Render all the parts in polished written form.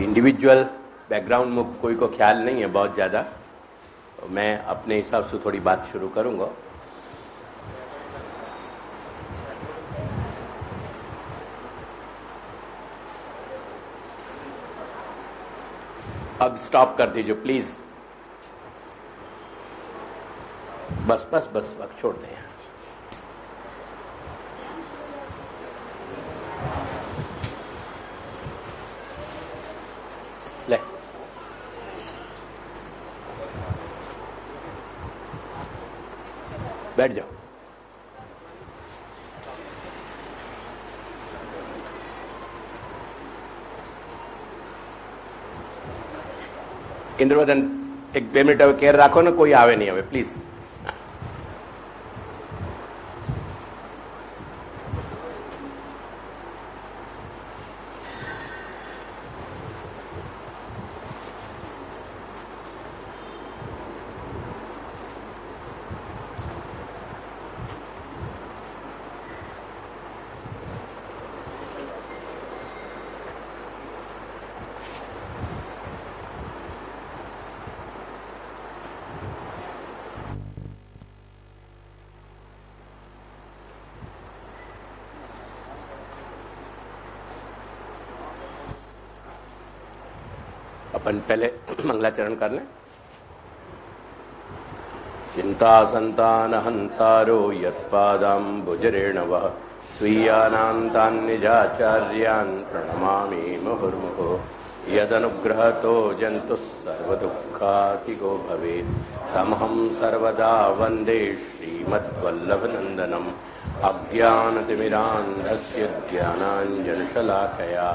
Individual background में कोई को ख्याल नहीं है बहुत ज़्यादा, तो मैं अपने हिसाब से थोड़ी बात शुरू करूँगा। अब स्टॉप कर दीजिए प्लीज़। बस बस बस वक्त छोड़ दें। ले बैठ जाओ। इंद्रवदन एक 2 मिनट केयर राखो ने, कोई आवे नहीं हवे प्लीज। अपन पहले मंगलाचरण कर लें। चिंता संतान हंतारो यत्पादाम्बुजरेणवः स्वीयानान्तान्निजाचार्यान् प्रणमामि मुहुर्मुहुः। यदनुग्रहतो जन्तुः सर्वदुःखातिगो भवेत् तमहं सर्वदा वन्दे श्रीमद्वल्लभनन्दनम्। अज्ञानतिमिरान्धस्य ज्ञानाञ्जनशलाकया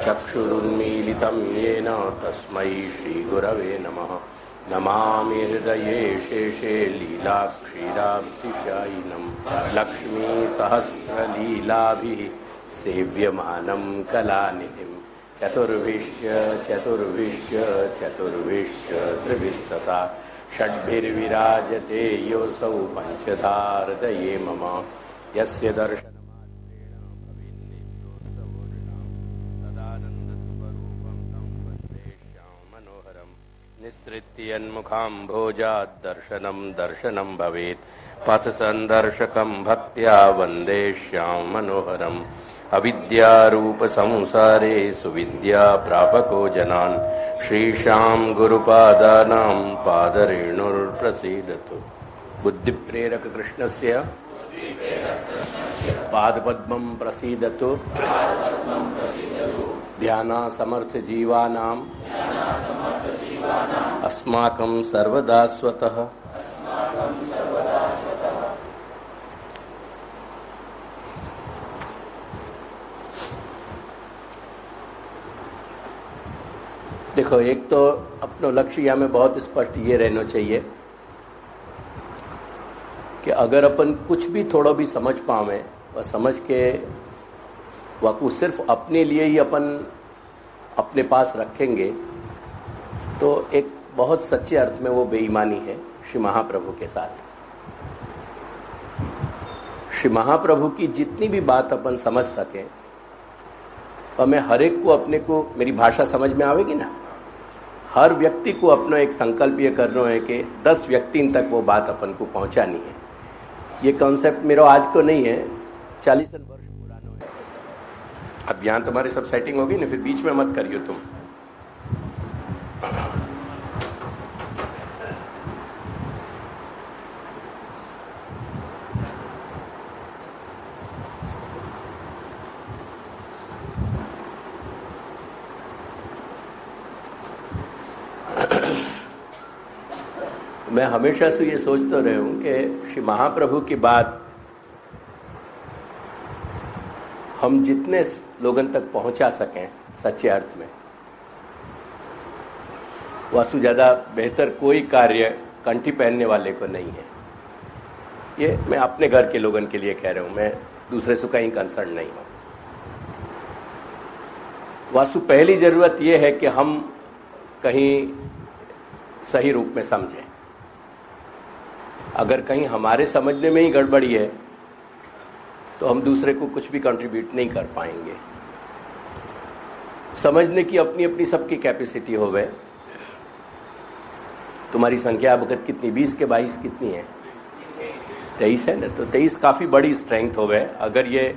चक्षुरुन्मीलितं येन तस्मै श्रीगुरवे नमः। नमामि हृदये शेषे लीलाक्षीराब्धिशायिनं लक्ष्मीसहस्रलीलाभिः सेव्यमानं कलानिधिं। चतुर्विश्य चतुर्विश्य चतुर्विश्य त्रिभिस्तथा षड्भिर्विराजते योऽसौ पञ्चधा हृदये मम। यस्य दर्शनमात्रेण भविन्नित्योत्सवोर्णां सदानन्दस्वरूपं तं वन्दे श्याममनोहरम्। निःसृत्यन्मुखाम्भोजात् दर्शनं दर्शनं भवेत् पथसन्दर्शकं भक्त्या वन्दे श्याममनोहरम्। अविद्यारूपसंसारे सुविद्या प्रापको जनान् श्रीशां गुरुपादानां पादरेणुर्प्रसीदतु। बुद्धिप्रेरक कृष्णस्य पादपद्मं प्रसीदतु। ध्यानासमर्थ जीवानां अस्माकं सर्वदा स्वतः। देखो, एक तो अपना लक्ष्य यहाँ में बहुत स्पष्ट ये रहना चाहिए कि अगर अपन कुछ भी थोड़ा भी समझ पावे और समझ के वह सिर्फ अपने लिए ही अपन अपने पास रखेंगे तो एक बहुत सच्चे अर्थ में वो बेईमानी है श्री महाप्रभु के साथ। श्री महाप्रभु की जितनी भी बात अपन समझ सकें, हमें हर एक को अपने को, मेरी भाषा समझ में आवेगी ना, हर व्यक्ति को अपना एक संकल्प ये करना है कि 10 व्यक्ति तक वो बात अपन को पहुंचानी है। ये कॉन्सेप्ट मेरा आज को नहीं है, 40 वर्ष पुराना है। अब यहाँ तुम्हारी सब सेटिंग होगी ना, फिर बीच में मत करियो तुम। मैं हमेशा से ये सोचता रहा हूँ कि श्री महाप्रभु की बात हम जितने लोगों तक पहुँचा सकें सच्चे अर्थ में, वासु ज़्यादा बेहतर कोई कार्य कंठी पहनने वाले को नहीं है। ये मैं अपने घर के लोगों के लिए कह रहा हूँ, मैं दूसरे से कहीं कंसर्न नहीं हूँ। वासु पहली ज़रूरत ये है कि हम कहीं सही रूप में समझें। अगर कहीं हमारे समझने में ही गड़बड़ी है तो हम दूसरे को कुछ भी कंट्रीब्यूट नहीं कर पाएंगे। समझने की अपनी अपनी सबकी कैपेसिटी हो गए। तुम्हारी संख्या भगत कितनी, 20 के 22 कितनी है? 23 है ना, तो 23 काफ़ी बड़ी स्ट्रेंथ हो गए। अगर ये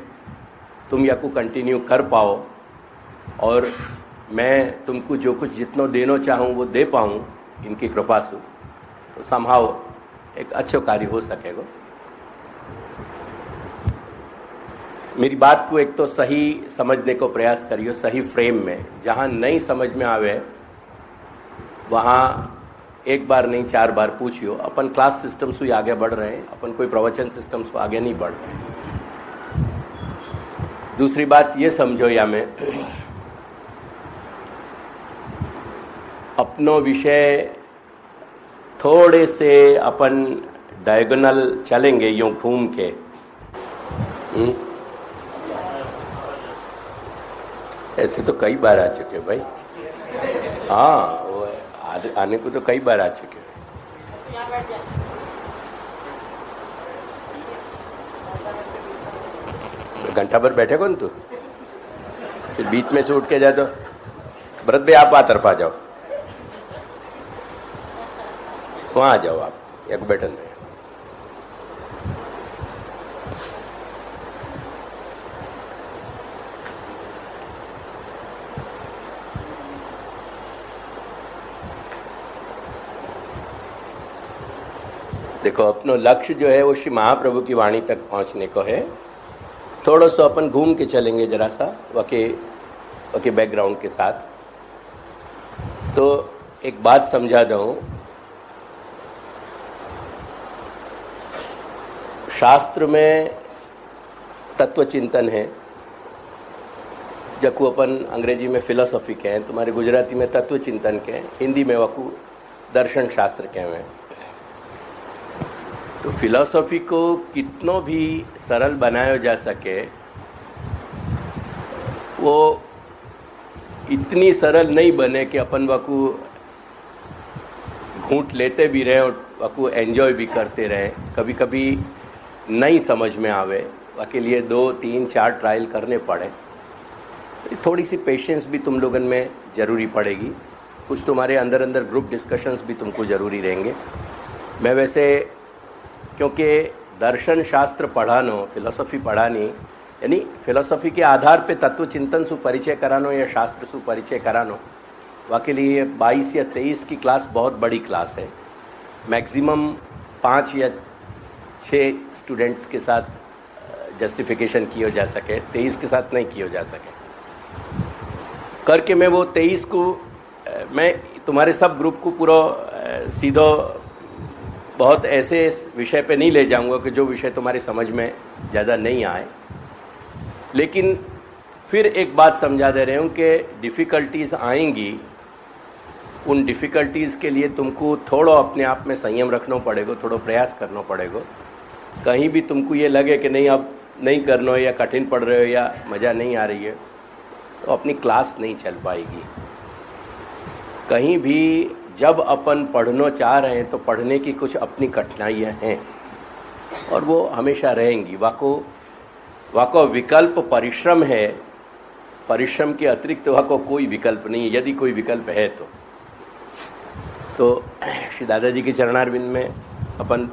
तुम या को कंटिन्यू कर पाओ और मैं तुमको जो कुछ जितना देना चाहूँ वो दे पाऊँ इनकी कृपा से, तो संभाव एक अच्छा कार्य हो सकेगा। मेरी बात को एक तो सही समझने को प्रयास करियो, सही फ्रेम में। जहाँ नहीं समझ में आवे वहाँ एक बार नहीं 4 बार पूछियो। अपन क्लास सिस्टम से आगे बढ़ रहे हैं, अपन कोई प्रवचन सिस्टम से आगे नहीं बढ़ रहे हैं। दूसरी बात ये समझो या में अपनो विषय थोड़े से अपन डायगोनल चलेंगे यूं घूम के। ऐसे तो कई बार आ चुके भाई। हाँ, वो आने को तो कई बार आ चुके। घंटा भर बैठे कौन तू? फिर बीच में से उठ के जाए तो भरत भाई आप आ तरफ आ जाओ, वहाँ आ जाओ आप, एक बैठन में। देखो अपनो लक्ष्य जो है वो श्री महाप्रभु की वाणी तक पहुंचने को है। थोड़ा सा अपन घूम के चलेंगे जरा सा वके बैकग्राउंड के साथ। तो एक बात समझा दूं, शास्त्र में तत्व चिंतन है, जब अपन अंग्रेजी में फिलोसॉफी के हैं, तुम्हारे गुजराती में तत्व चिंतन के हैं, हिंदी में वकू दर्शन शास्त्र के हैं। तो फिलॉसफी को कितनो भी सरल बनाया जा सके, वो इतनी सरल नहीं बने कि अपन वकू घूंट लेते भी रहे और वकू एंजॉय भी करते रहे। कभी कभी नहीं समझ में आवे, वाके लिए 2, 3, 4 ट्रायल करने पड़े। थोड़ी सी पेशेंस भी तुम लोगन में ज़रूरी पड़ेगी। कुछ तुम्हारे अंदर अंदर ग्रुप डिस्कशंस भी तुमको ज़रूरी रहेंगे। मैं वैसे क्योंकि दर्शन शास्त्र पढ़ानो, फिलोसॉफी पढ़ानी, यानी फिलोसॉफी के आधार पे तत्व चिंतन से परिचय करानो या शास्त्र से परिचय करानो, वाकई लिए 22 या 23 की क्लास बहुत बड़ी क्लास है। मैक्सिमम 5 या 6 स्टूडेंट्स के साथ जस्टिफिकेशन किया जा सके, 23 के साथ नहीं किया जा सके। करके मैं वो 23 को मैं तुम्हारे सब ग्रुप को पूरा सीधो बहुत ऐसे विषय पे नहीं ले जाऊंगा कि जो विषय तुम्हारी समझ में ज़्यादा नहीं आए। लेकिन फिर एक बात समझा दे रहे हूँ कि डिफ़िकल्टीज़ आएंगी। उन डिफ़िकल्टीज़ के लिए तुमको थोड़ा अपने आप में संयम रखना पड़ेगा, थोड़ा प्रयास करना पड़ेगा। कहीं भी तुमको ये लगे कि नहीं अब नहीं करना है या कठिन पड़ रहे हो या मज़ा नहीं आ रही है, तो अपनी क्लास नहीं चल पाएगी। कहीं भी जब अपन पढ़ना चाह रहे हैं तो पढ़ने की कुछ अपनी कठिनाइयाँ हैं और वो हमेशा रहेंगी। वाको विकल्प परिश्रम है, परिश्रम के अतिरिक्त वाको कोई विकल्प नहीं है, यदि कोई विकल्प है तो श्री दादाजी के चरणारविंद में अपन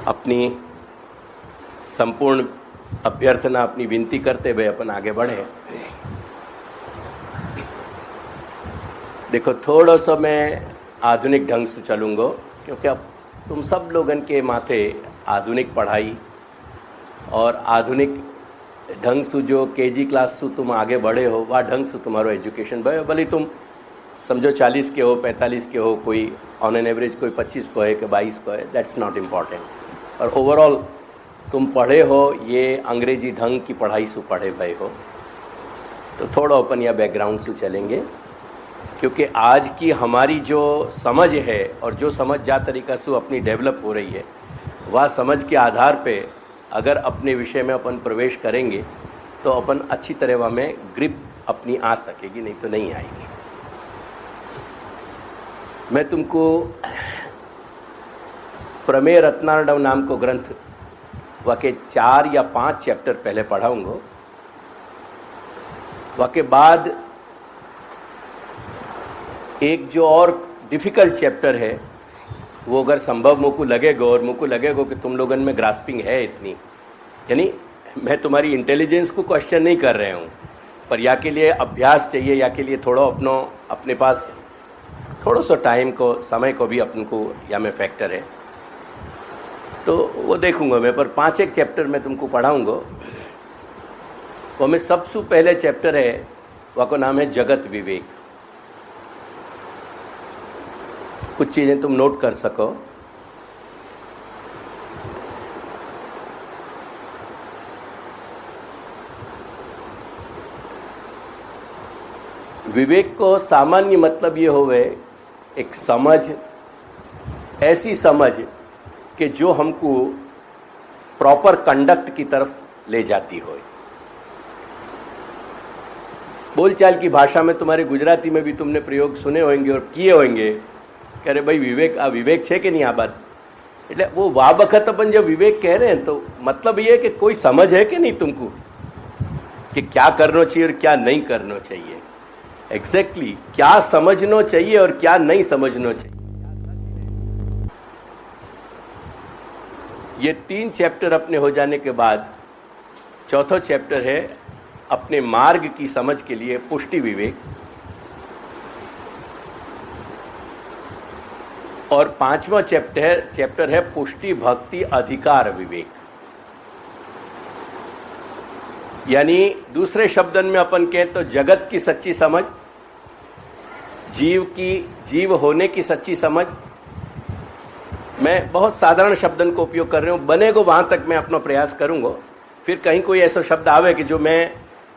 अपनी संपूर्ण अभ्यर्थना, अपनी विनती करते हुए अपन आगे बढ़े। देखो थोड़ा सा मैं आधुनिक ढंग से चलूँगा, क्योंकि अब तुम सब लोगन के माथे आधुनिक पढ़ाई और आधुनिक ढंग से जो केजी क्लास से तुम आगे बढ़े हो, वह ढंग से तुम्हारा एजुकेशन भले तुम समझो 40 के हो, 45 के हो, कोई ऑन एन एवरेज कोई 25 को है कि 22 को है, दैट्स नॉट इम्पॉर्टेंट। और ओवरऑल तुम पढ़े हो, ये अंग्रेजी ढंग की पढ़ाई से पढ़े हुए हो। तो थोड़ा अपन या बैकग्राउंड से चलेंगे, क्योंकि आज की हमारी जो समझ है और जो समझ जा तरीक़ा से अपनी डेवलप हो रही है, वह समझ के आधार पे अगर अपने विषय में अपन प्रवेश करेंगे तो अपन अच्छी तरह वह में ग्रिप अपनी आ सकेगी, नहीं तो नहीं आएगी। मैं तुमको प्रमेय रत्नार्णव नाम को ग्रंथ वह के 4 या 5 चैप्टर पहले पढ़ाऊँगा। वाके बाद एक जो और डिफ़िकल्ट चैप्टर है, वो अगर संभव मुझको लगेगा और मुझको लगेगा कि तुम लोगों में ग्रास्पिंग है इतनी, यानी मैं तुम्हारी इंटेलिजेंस को क्वेश्चन नहीं कर रहे हूँ, पर या के लिए अभ्यास चाहिए, या के लिए थोड़ा अपने पास थोड़ा सा टाइम को, समय को भी अपन को या में फैक्टर है, तो वो देखूंगा मैं। पर 5 एक चैप्टर मैं तुमको पढ़ाऊंगा। वो में सबसे पहले चैप्टर है, वह को नाम है जगत विवेक। कुछ चीज़ें तुम नोट कर सको। विवेक को सामान्य मतलब ये होवे एक समझ, ऐसी समझ कि जो हमको प्रॉपर कंडक्ट की तरफ ले जाती हो। बोलचाल की भाषा में, तुम्हारे गुजराती में भी तुमने प्रयोग सुने होंगे और किए होंगे कि अरे भाई विवेक, आ विवेक है कि नहीं आ बात, એટલે वो वा वखत अपन जब विवेक कह रहे हैं तो मतलब ये है कि कोई समझ है कि नहीं तुमको कि क्या करना चाहिए और क्या नहीं करना चाहिए। एग्जैक्टली क्या समझना चाहिए और क्या नहीं समझना चाहिए। ये 3 चैप्टर अपने हो जाने के बाद चौथा चैप्टर है अपने मार्ग की समझ के लिए पुष्टि विवेक, और 5वां चैप्टर है पुष्टि भक्ति अधिकार विवेक। यानी दूसरे शब्दन में अपन कहें तो जगत की सच्ची समझ, जीव होने की सच्ची समझ। मैं बहुत साधारण शब्दन को उपयोग कर रहा हूँ, बनेगो वहाँ तक मैं अपना प्रयास करूँगा। फिर कहीं कोई ऐसा शब्द आवे कि जो मैं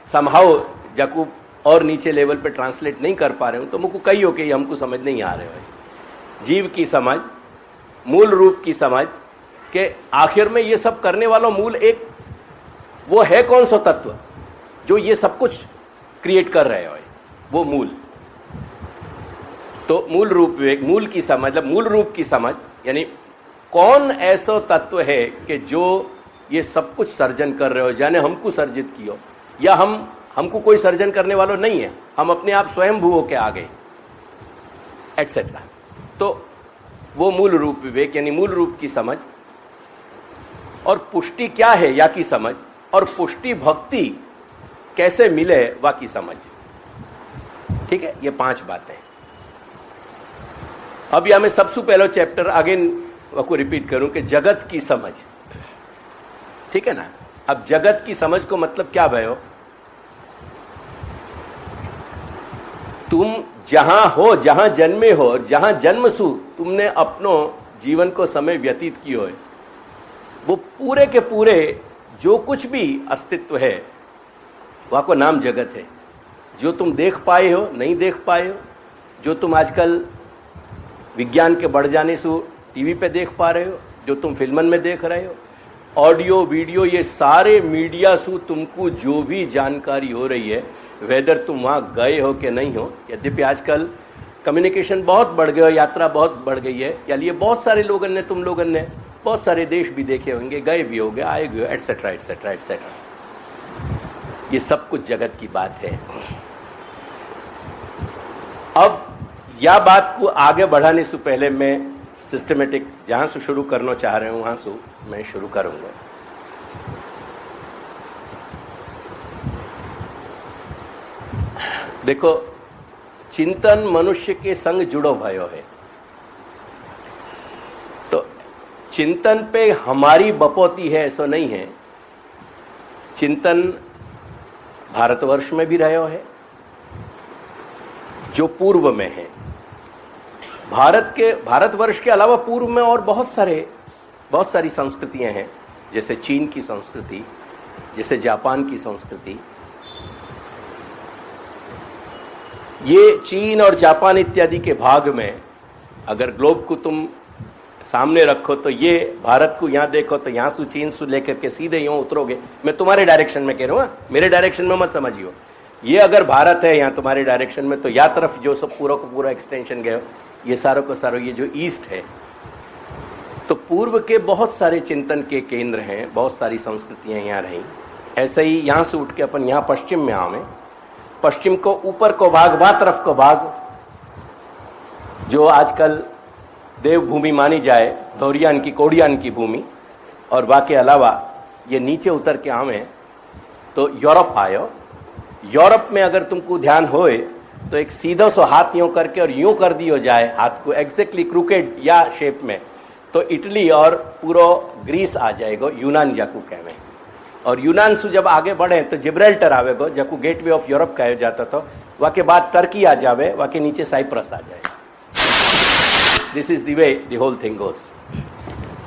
समहाउ जाकू और नीचे लेवल पे ट्रांसलेट नहीं कर पा रहे हूँ, तो मुझको कही हो कि हमको समझ नहीं आ रहे हो। जीव की समझ, मूल रूप की समझ के आखिर में ये सब करने वाला मूल एक वो है कौन सा तत्व जो ये सब कुछ क्रिएट कर रहे हो, वो मूल। तो मूल रूप विवेक, मूल की समझ, मतलब मूल रूप की समझ, यानी कौन ऐसा तत्व है कि जो ये सब कुछ सर्जन कर रहे हो, जाने हमको सर्जित कियो, या हमको कोई सर्जन करने वाला नहीं है, हम अपने आप स्वयंभू होके आ गए, एटसेट्रा। तो वो मूल रूप विवेक यानी मूल रूप की समझ। और पुष्टि क्या है या की समझ, और पुष्टि भक्ति कैसे मिले वा की समझ। ठीक है, ये 5 बातें। अब यहां मैं सबसे पहला चैप्टर अगेन को रिपीट करूं कि जगत की समझ। ठीक है ना। अब जगत की समझ को मतलब क्या भयो, तुम जहां हो, जहां जन्मे हो, जहां जन्म सु तुमने अपनो जीवन को समय व्यतीत किया है, वो पूरे के पूरे जो कुछ भी अस्तित्व है वह को नाम जगत है। जो तुम देख पाए हो, नहीं देख पाए हो, जो तुम आजकल विज्ञान के बढ़ जाने से टीवी पे देख पा रहे हो, जो तुम फिल्मन में देख रहे हो, ऑडियो वीडियो, ये सारे मीडिया से तुमको जो भी जानकारी हो रही है, वेदर तुम वहाँ गए हो कि नहीं हो। यद्यपि आजकल कम्युनिकेशन बहुत बढ़ गया, यात्रा बहुत बढ़ गई है, या लिए बहुत सारे लोगों ने, तुम लोगों ने बहुत सारे देश भी देखे होंगे, गए भी होंगे, आए भी हो, एटसेट्रा एटसेट्रा एटसेट्रा। ये सब कुछ जगत की बात है। अब या बात को आगे बढ़ाने से पहले मैं सिस्टमेटिक जहाँ से शुरू करना चाह रहे हूँ वहाँ से मैं शुरू करूँगा। देखो, चिंतन मनुष्य के संग जुड़ो भयो है, तो चिंतन पे हमारी बपौती है ऐसा नहीं है। चिंतन भारतवर्ष में भी रहो है, जो पूर्व में है। भारतवर्ष के अलावा पूर्व में और बहुत सारी संस्कृतियां हैं, जैसे चीन की संस्कृति, जैसे जापान की संस्कृति। ये चीन और जापान इत्यादि के भाग में अगर ग्लोब को तुम सामने रखो तो ये भारत को यहाँ देखो तो यहाँ से चीन से लेकर के सीधे यूँ उतरोगे। मैं तुम्हारे डायरेक्शन में कह रहा हूँ, मेरे डायरेक्शन में मत समझियो। ये अगर भारत है यहाँ तुम्हारे डायरेक्शन में, तो या तरफ जो सब पूरा को पूरा एक्सटेंशन गए, ये सारों को सारों ये जो ईस्ट है, तो पूर्व के बहुत सारे चिंतन के केंद्र हैं, बहुत सारी संस्कृतियाँ यहाँ रहीं। ऐसे ही यहाँ से उठ के अपन यहाँ पश्चिम में आवें पश्चिम को ऊपर को भाग, बा तरफ को भाग, जो आजकल देवभूमि मानी जाए, धौरियान की कोडियान की भूमि, और वाके अलावा ये नीचे उतर के आवे तो यूरोप आयो। यूरोप में अगर तुमको ध्यान होए तो एक सीधा सो हाथ यूं करके और यूं कर दियो जाए हाथ को एग्जैक्टली क्रूकेड या शेप में, तो इटली और पूरा ग्रीस आ जाएगा, यूनान जाकू कहवे। और यूनान से जब आगे बढ़े तो जिब्राल्टर आवेगो, जाकू गेटवे ऑफ यूरोप कहा जाता था। वहाँ के बाद टर्की आ जावे, वहाँ के नीचे साइप्रस आ जाए। This is the way the whole thing goes.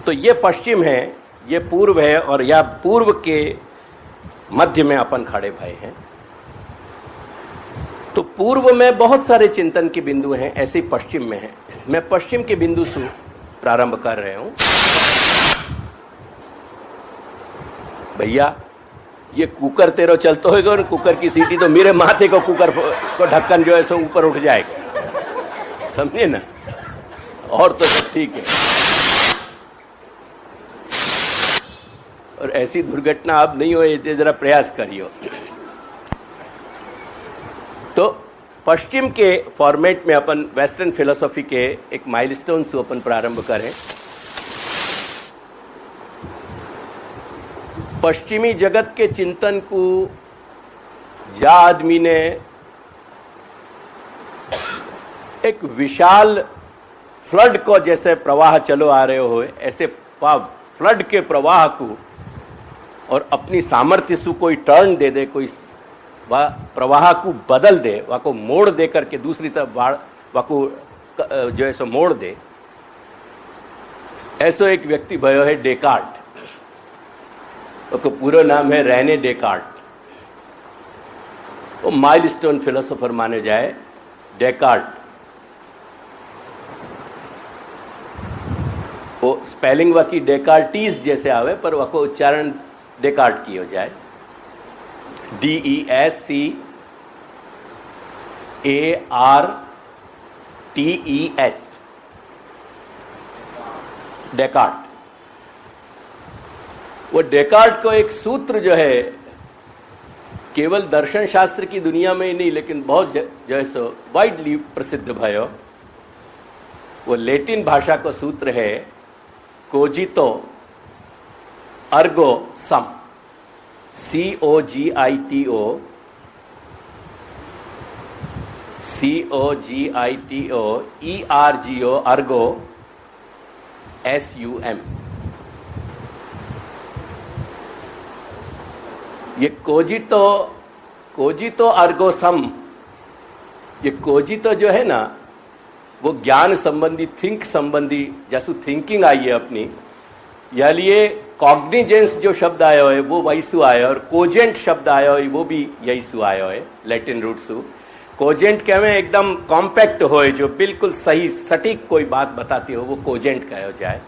तो ये पश्चिम है, ये पूर्व है, और या पूर्व के मध्य में अपन खड़े भय हैं। तो पूर्व में बहुत सारे चिंतन के बिंदु हैं, ऐसे ही पश्चिम में है। मैं पश्चिम के बिंदु से प्रारंभ कर रहे हूं। भैया ये कुकर तेरो चलते होगा, और कुकर की सीटी तो मेरे माथे को कुकर को ढक्कन जो है सो ऊपर उठ जाएगा, समझे ना। और तो सब ठीक है, और ऐसी दुर्घटना अब नहीं हो, ये जरा प्रयास करियो। तो पश्चिम के फॉर्मेट में अपन वेस्टर्न फिलोसॉफी के एक माइलस्टोन से अपन प्रारंभ करें। पश्चिमी जगत के चिंतन को या आदमी ने एक विशाल फ्लड को जैसे प्रवाह चलो आ रहे हो, ऐसे फ्लड के प्रवाह को और अपनी सामर्थ्य से कोई टर्न दे दे, कोई वह प्रवाह को बदल दे, वह को मोड़ दे करके दूसरी तरफ वह को जो है सो मोड़ दे, ऐसो एक व्यक्ति भयो है डेकार्ट। उसका पूरा नाम है रेने डेकार्ट। वो माइलस्टोन फिलोसोफर माने जाए डेकार्ट। वो स्पेलिंग वह की डेकार्टीज जैसे आवे, पर वह को उच्चारण डेकार्ट की हो जाए, DESCARTES, डेकार्ट। वो डेकार्ट को एक सूत्र जो है केवल दर्शन शास्त्र की दुनिया में ही नहीं, लेकिन बहुत जो है सो वाइडली प्रसिद्ध भयो। वो लैटिन भाषा का सूत्र है कोजितो अर्गो सम, COGITO ERGO अर्गो SUM। ये कोजितो अर्गो सम, ये कोजितो जो है ना, वो ज्ञान संबंधी, थिंक संबंधी, जैसू थिंकिंग आई है अपनी, या लिए कॉग्निजेंस जो शब्द आया है वो वही सु आया, और कोजेंट शब्द आया है वो भी यही सु आया है, लैटिन रूट सु। कोजेंट कहवे एकदम कॉम्पैक्ट हो, जो बिल्कुल सही सटीक कोई बात बताती हो, वो कोजेंट कहा जाए।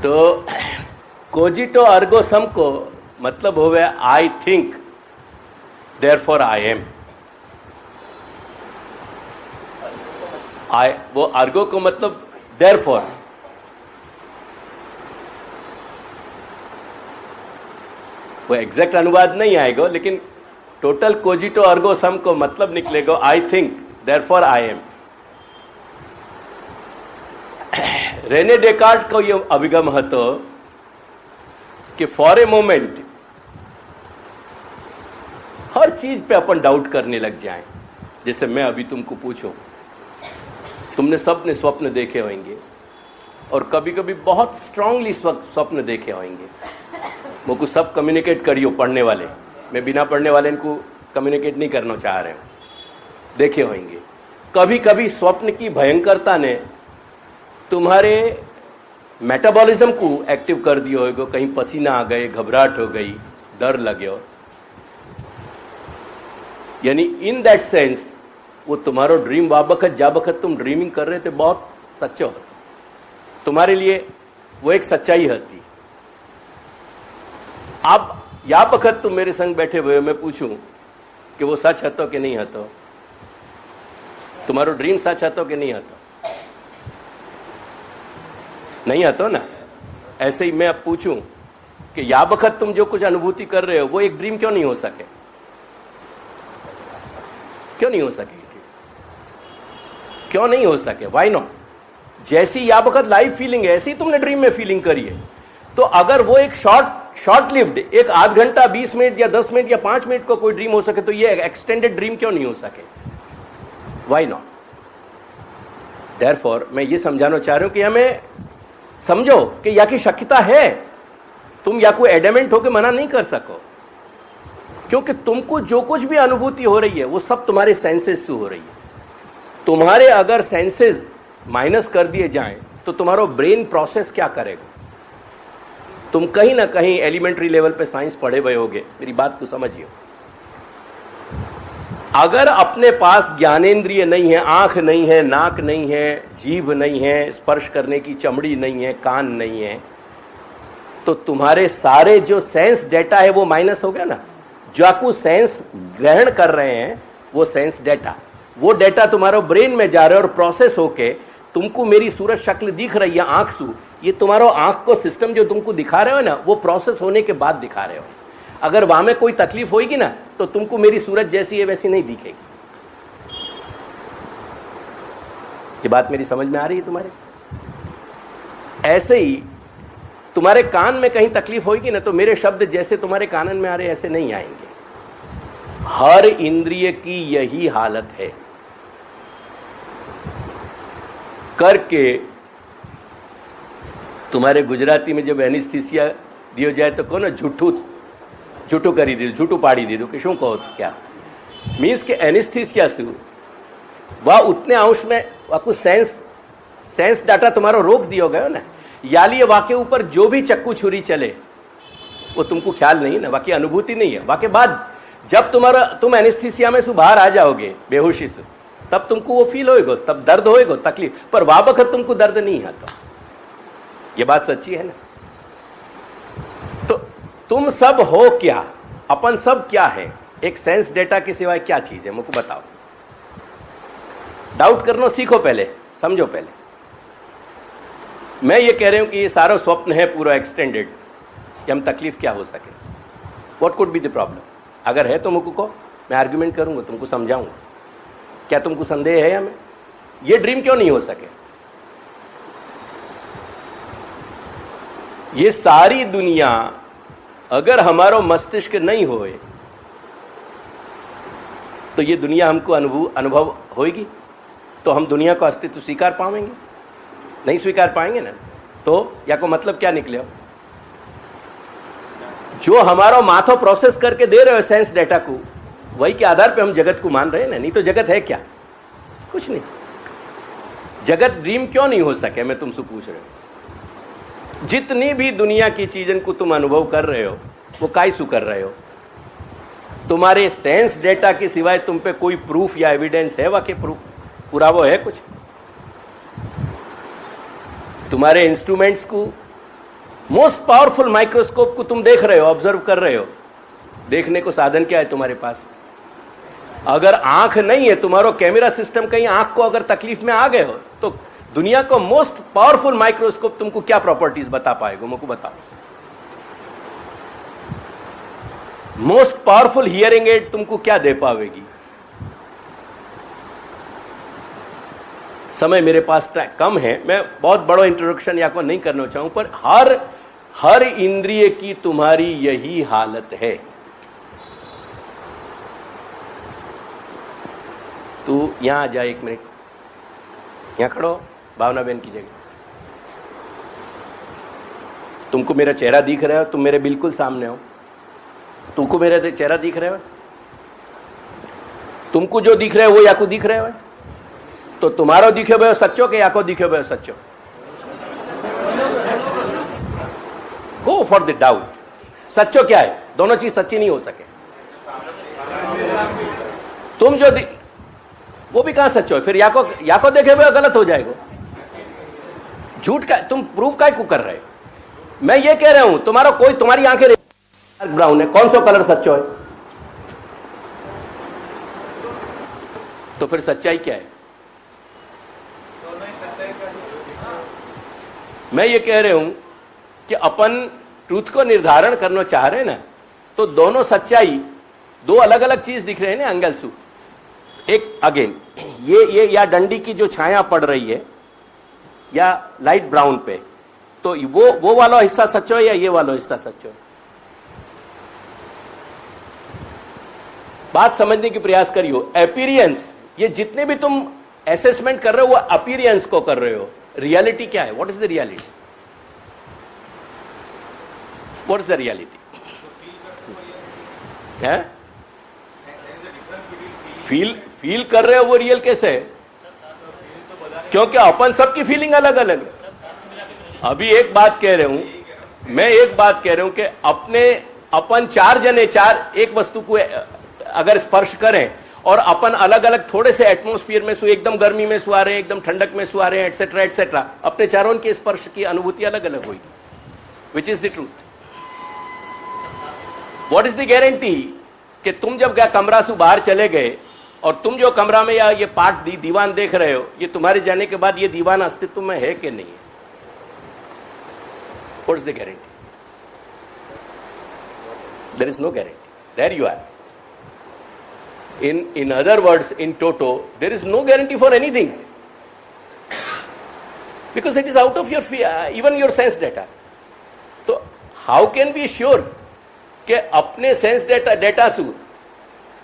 तो कोजिटो अर्गो सम को मतलब होवे आई थिंक देयरफॉर आई एम। वो अर्गो को मतलब देयरफॉर। वो एग्जैक्ट अनुवाद नहीं आएगा, लेकिन टोटल कोजिटो अर्गो सम को मतलब निकलेगा I think therefore I am. Rene Descartes को यह अभिगम हतो कि फॉर ए मोमेंट हर चीज पे अपन डाउट करने लग जाएं। जैसे मैं अभी तुमको पूछूं, तुमने सबने स्वप्न देखे होंगे, और कभी कभी बहुत स्ट्रांगली स्वप्न देखे होंगे। मुझको सब कम्युनिकेट करियो, पढ़ने वाले, मैं बिना पढ़ने वाले इनको कम्युनिकेट नहीं करना चाह रहे हूँ, देखे होंगे। कभी कभी स्वप्न की भयंकरता ने तुम्हारे मेटाबॉलिज्म को एक्टिव कर दिया होगा, कहीं पसीना आ गए, घबराहट हो गई, डर लगे, यानी इन दैट सेंस वो तुम्हारो ड्रीम वा बखत जा बखत तुम ड्रीमिंग कर रहे थे बहुत सच्चो हो, तुम्हारे लिए वो एक सच्चाई होती। अब या बखत तुम मेरे संग बैठे हुए, मैं पूछूं कि वो सच हतो कि नहीं हतो, तुम्हारो ड्रीम सच हतो कि नहीं हतो, नहीं हतो ना। ऐसे ही मैं अब पूछूं कि या बखत तुम जो कुछ अनुभूति कर रहे हो वो एक ड्रीम क्यों नहीं हो सके, क्यों नहीं हो सकेगी? क्यों नहीं हो सके? Why not? जैसी या वक्त लाइव फीलिंग है ऐसी तुमने ड्रीम में फीलिंग करी है, तो अगर वो एक शॉर्ट लिव्ड, एक आध घंटा 20 मिनट या 10 मिनट या 5 मिनट को कोई ड्रीम हो सके, तो ये एक्सटेंडेड ड्रीम क्यों नहीं हो सके? Why not? देयरफॉर मैं ये समझाना चाह रहा हूं कि हमें समझो कि या की शक्यता है, तुम या को एडमेंट होकर मना नहीं कर सको, क्योंकि तुमको जो कुछ भी अनुभूति हो रही है वो सब तुम्हारे सेंसेस से हो रही है। तुम्हारे अगर सेंसेस माइनस कर दिए जाएं तो तुम्हारा ब्रेन प्रोसेस क्या करेगा? तुम कहीं ना कहीं एलिमेंट्री लेवल पे साइंस पढ़े हुए होगे, मेरी बात को समझिए। अगर अपने पास ज्ञानेंद्रिय नहीं है, आंख नहीं है, नाक नहीं है, जीभ नहीं है, स्पर्श करने की चमड़ी नहीं है, कान नहीं है, तो तुम्हारे सारे जो सेंस डेटा है वो माइनस हो गया ना। जो आपको सेंस ग्रहण कर रहे हैं वो सेंस डेटा, वो डेटा तुम्हारा ब्रेन में जा रहा है और प्रोसेस होके तुमको मेरी सूरत शक्ल दिख रही है, आंख सू, ये तुम्हारा आंख को सिस्टम जो तुमको दिखा रहे हो ना, वो प्रोसेस होने के बाद दिखा रहे हो। अगर वहां में कोई तकलीफ होगी ना तो तुमको मेरी सूरत जैसी है वैसी नहीं दिखेगी। ये बात मेरी समझ में आ रही है तुम्हारे? ऐसे ही तुम्हारे कान में कहीं तकलीफ होगी ना तो मेरे शब्द जैसे तुम्हारे कानन में आ रहे ऐसे नहीं आएंगे। हर इंद्रिय की यही हालत है। करके तुम्हारे गुजराती में जब एनेस्थीसिया दियो जाए तो कहो ना जूठू करी दीधું, जूठू पाड़ी दीधું कि शू कहो क्या मीन्स के एनेस्थीसिया शू वह उतने अंश में वाकु सेंस डाटा तुम्हारा रोक दियो गयो ना। याली वाके ऊपर जो भी चक्कू छुरी चले वो तुमको ख्याल नहीं ना, वाकी अनुभूति नहीं है। वाके बाद जब तुम एनेस्थीसिया में से बाहर आ जाओगे बेहोशी से, तब तुमको वो फील होएगा, तब दर्द होएगा, तकलीफ, पर वह वक्त तुमको दर्द नहीं आता। ये बात सच्ची है ना? तो तुम सब हो क्या, अपन सब क्या है? एक सेंस डेटा के सिवाय क्या चीज है मुझको बताओ। डाउट करना सीखो, पहले समझो। पहले मैं ये कह रहा हूं कि ये सारा स्वप्न है पूरा एक्सटेंडेड, कि हम तकलीफ क्या हो सके, what could be the problem? अगर है तो मुझको को मैं आर्ग्यूमेंट करूंगा, तुमको समझाऊंगा। क्या तुमको संदेह है हमें ये ड्रीम क्यों नहीं हो सके? ये सारी दुनिया अगर हमारा मस्तिष्क नहीं होए तो ये दुनिया हमको अनुभव होएगी, तो हम दुनिया का अस्तित्व स्वीकार पाएंगे? नहीं स्वीकार पाएंगे ना। तो या को मतलब क्या निकले? जो हमारा माथो प्रोसेस करके दे रहे हो सेंस डेटा को, वही के आधार पे हम जगत को मान रहे हैं ना। नहीं तो जगत है क्या? कुछ नहीं। जगत ड्रीम क्यों नहीं हो सके मैं तुमसे पूछ रहे हो। जितनी भी दुनिया की चीजन को तुम अनुभव कर रहे हो वो कायसु कर रहे हो? तुम्हारे सेंस डेटा के सिवाय तुम पे कोई प्रूफ या एविडेंस है? वाकई प्रूफ पुरावा है कुछ? तुम्हारे इंस्ट्रूमेंट्स को, मोस्ट पावरफुल माइक्रोस्कोप को तुम देख रहे हो, ऑब्जर्व कर रहे हो। देखने को साधन क्या है तुम्हारे पास? अगर आंख नहीं है, तुम्हारा कैमरा सिस्टम कहीं आंख को अगर तकलीफ में आ गए हो तो दुनिया को मोस्ट पावरफुल माइक्रोस्कोप तुमको क्या प्रॉपर्टीज बता पाएगा मुझको बताओ। मोस्ट पावरफुल हियरिंग एड तुमको क्या दे पाएगी? समय मेरे पास कम है, मैं बहुत बड़ा इंट्रोडक्शन या को नहीं करना चाहूं, पर हर इंद्रिय की तुम्हारी यही हालत है। तू यहां आ जा, 1 मिनट यहां खड़ो, भावना बहन की जगह। तुमको मेरा चेहरा दिख रहा है? तुम मेरे बिल्कुल सामने हो। तुमको मेरा चेहरा दिख रहा है? तुमको जो दिख रहा है वो या को दिख रहा है? तो तुम्हारो दिखे हुए सच्चो के या को दिखे हुए सच्चो? Go for the doubt. सच्चो क्या है? दोनों चीज सच्ची नहीं हो सके। तुम जो वो भी कहां सच्चो है? फिर या को देखे हुए गलत हो जाएगा। झूठ का तुम प्रूफ काय को कर रहे हो? मैं ये कह रहा हूं तुम्हारी आंखें ब्राउन है, कौन सा कलर सच्चो है? तो फिर सच्चाई क्या है? मैं ये कह रहा हूं कि अपन ट्रूथ को निर्धारण करना चाह रहे हैं ना, तो दोनों सच्चाई दो अलग अलग चीज दिख रहे हैं ना एंगल से। एक अगेन ये या डंडी की जो छाया पड़ रही है या लाइट ब्राउन पे, तो वो वाला हिस्सा सच हो या ये वाला हिस्सा सच हो? बात समझने की प्रयास करियो। अपीयरेंस, ये जितने भी तुम असेसमेंट कर रहे हो वो अपीयरेंस को कर रहे हो। रियलिटी क्या है? What is the reality? What is the reality? है फील कर रहे हो, वो रियल कैसे है? क्योंकि अपन सबकी फीलिंग अलग अलग है। अभी एक बात कह रहे हूं मैं, एक बात कह रहा हूं कि अपन चार जने एक वस्तु को अगर स्पर्श करें और अपन अलग अलग थोड़े से एटमॉस्फेयर में एकदम गर्मी में आ रहे हैं, एकदम ठंडक में आ रहे हैं, एटसेट्रा एटसेट्रा, अपने चारों के स्पर्श की अनुभूति अलग अलग हुई। Which is the truth? What is the guarantee कि तुम जब कमरा से बाहर चले गए और तुम जो कमरा में या ये पार्ट दीवान देख रहे हो, ये तुम्हारे जाने के बाद ये दीवान अस्तित्व में है कि नहीं है? What is the guarantee? There is no guarantee. There you are. In other words, in toto, there is no guarantee for anything, because it is out of your even your sense data. So how can we sure कि अपने sense data से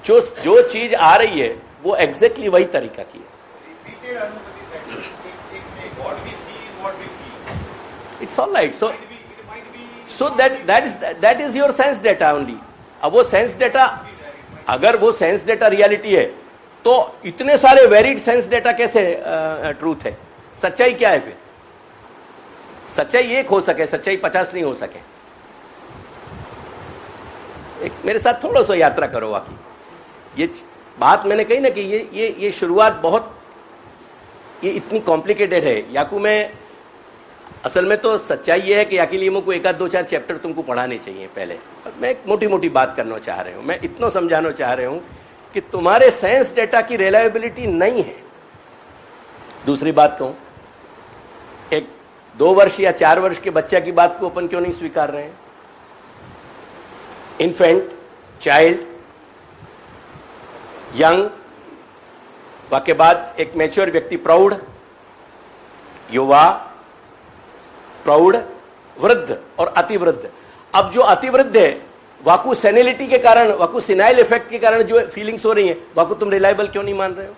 जो चीज आ रही है वो exactly वही तरीका की है? It's all right. So that is your sense data only. अब वो सेंस डेटा, अगर वो सेंस डेटा रियलिटी है तो इतने सारे वेरिड सेंस डेटा कैसे ट्रूथ है? सच्चाई क्या है फिर? सच्चाई एक हो सके, सच्चाई 50 नहीं हो सके। एक मेरे साथ थोड़ा सा यात्रा करो। वाकई ये बात मैंने कही ना कि ये शुरुआत बहुत ये इतनी कॉम्प्लिकेटेड है। याकू में असल में तो सच्चाई ये है कि याकी लिमो को एक आध दो चार चैप्टर तुमको पढ़ाने चाहिए पहले। मैं एक मोटी मोटी बात करना चाह रहा हूं, मैं इतना समझाना चाह रहा हूं कि तुम्हारे सेंस डेटा की रिलायबिलिटी नहीं है। दूसरी बात कहूं, एक 2 वर्ष या 4 वर्ष के बच्चा की बात को अपन क्यों नहीं स्वीकार रहे हैं? इन्फेंट, चाइल्ड, यंग, वाके बाद एक मैच्योर व्यक्ति, प्रौढ़, युवा, प्रौढ़, वृद्ध और अतिवृद्ध। अब जो अतिवृद्ध है वाकू सेनिलिटी के कारण, वाकू सिनाइल इफेक्ट के कारण जो फीलिंग्स हो रही हैं, वाकू तुम रिलायबल क्यों नहीं मान रहे हो?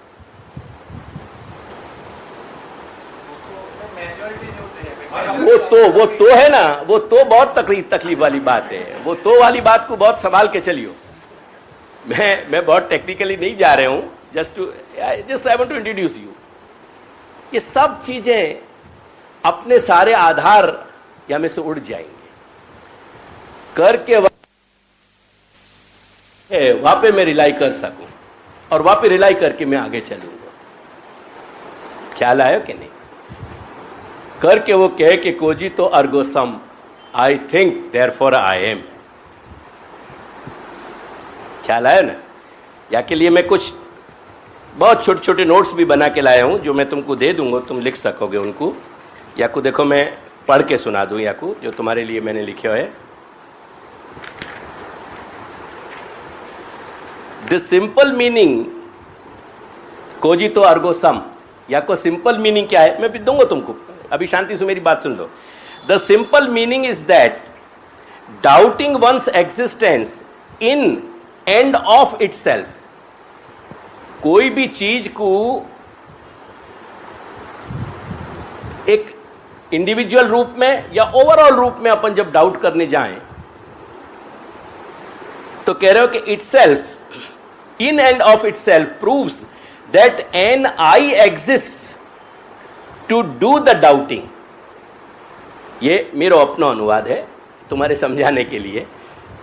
वो तो है ना, वो तो बहुत तकलीफ वाली बात है। वो तो वाली बात को बहुत संभाल के चलियो। मैं बहुत टेक्निकली नहीं जा रहा हूं, just I want to introduce you. ये सब चीजें अपने सारे आधार या में से उड़ जाएंगे करके वहां पे मैं रिलाई कर सकूं और वहां पे रिलाई करके मैं आगे चलूंगा। ख्याल आयो कि नहीं? करके वो कहे कि कोजी तो अर्गोसम, I think therefore I am. ख्याल आया ना? या के लिए मैं कुछ बहुत छोटे छोटे नोट्स भी बना के लाया हूं जो मैं तुमको दे दूंगा, तुम लिख सकोगे उनको। याकू देखो मैं पढ़ के सुना दूं याकू, जो तुम्हारे लिए मैंने लिखे हुए। The simple meaning cogito Ergo सम, याको सिंपल मीनिंग क्या है मैं भी दूंगा तुमको, अभी शांति से मेरी बात सुन लो। The simple meaning is that doubting one's existence in and of itself. कोई भी चीज को एक इंडिविजुअल रूप में या ओवरऑल रूप में अपन जब डाउट करने जाएं तो कह रहे हो कि itself in and of itself proves that an I exist to do the doubting. ये मेरा अपना अनुवाद है तुम्हारे समझाने के लिए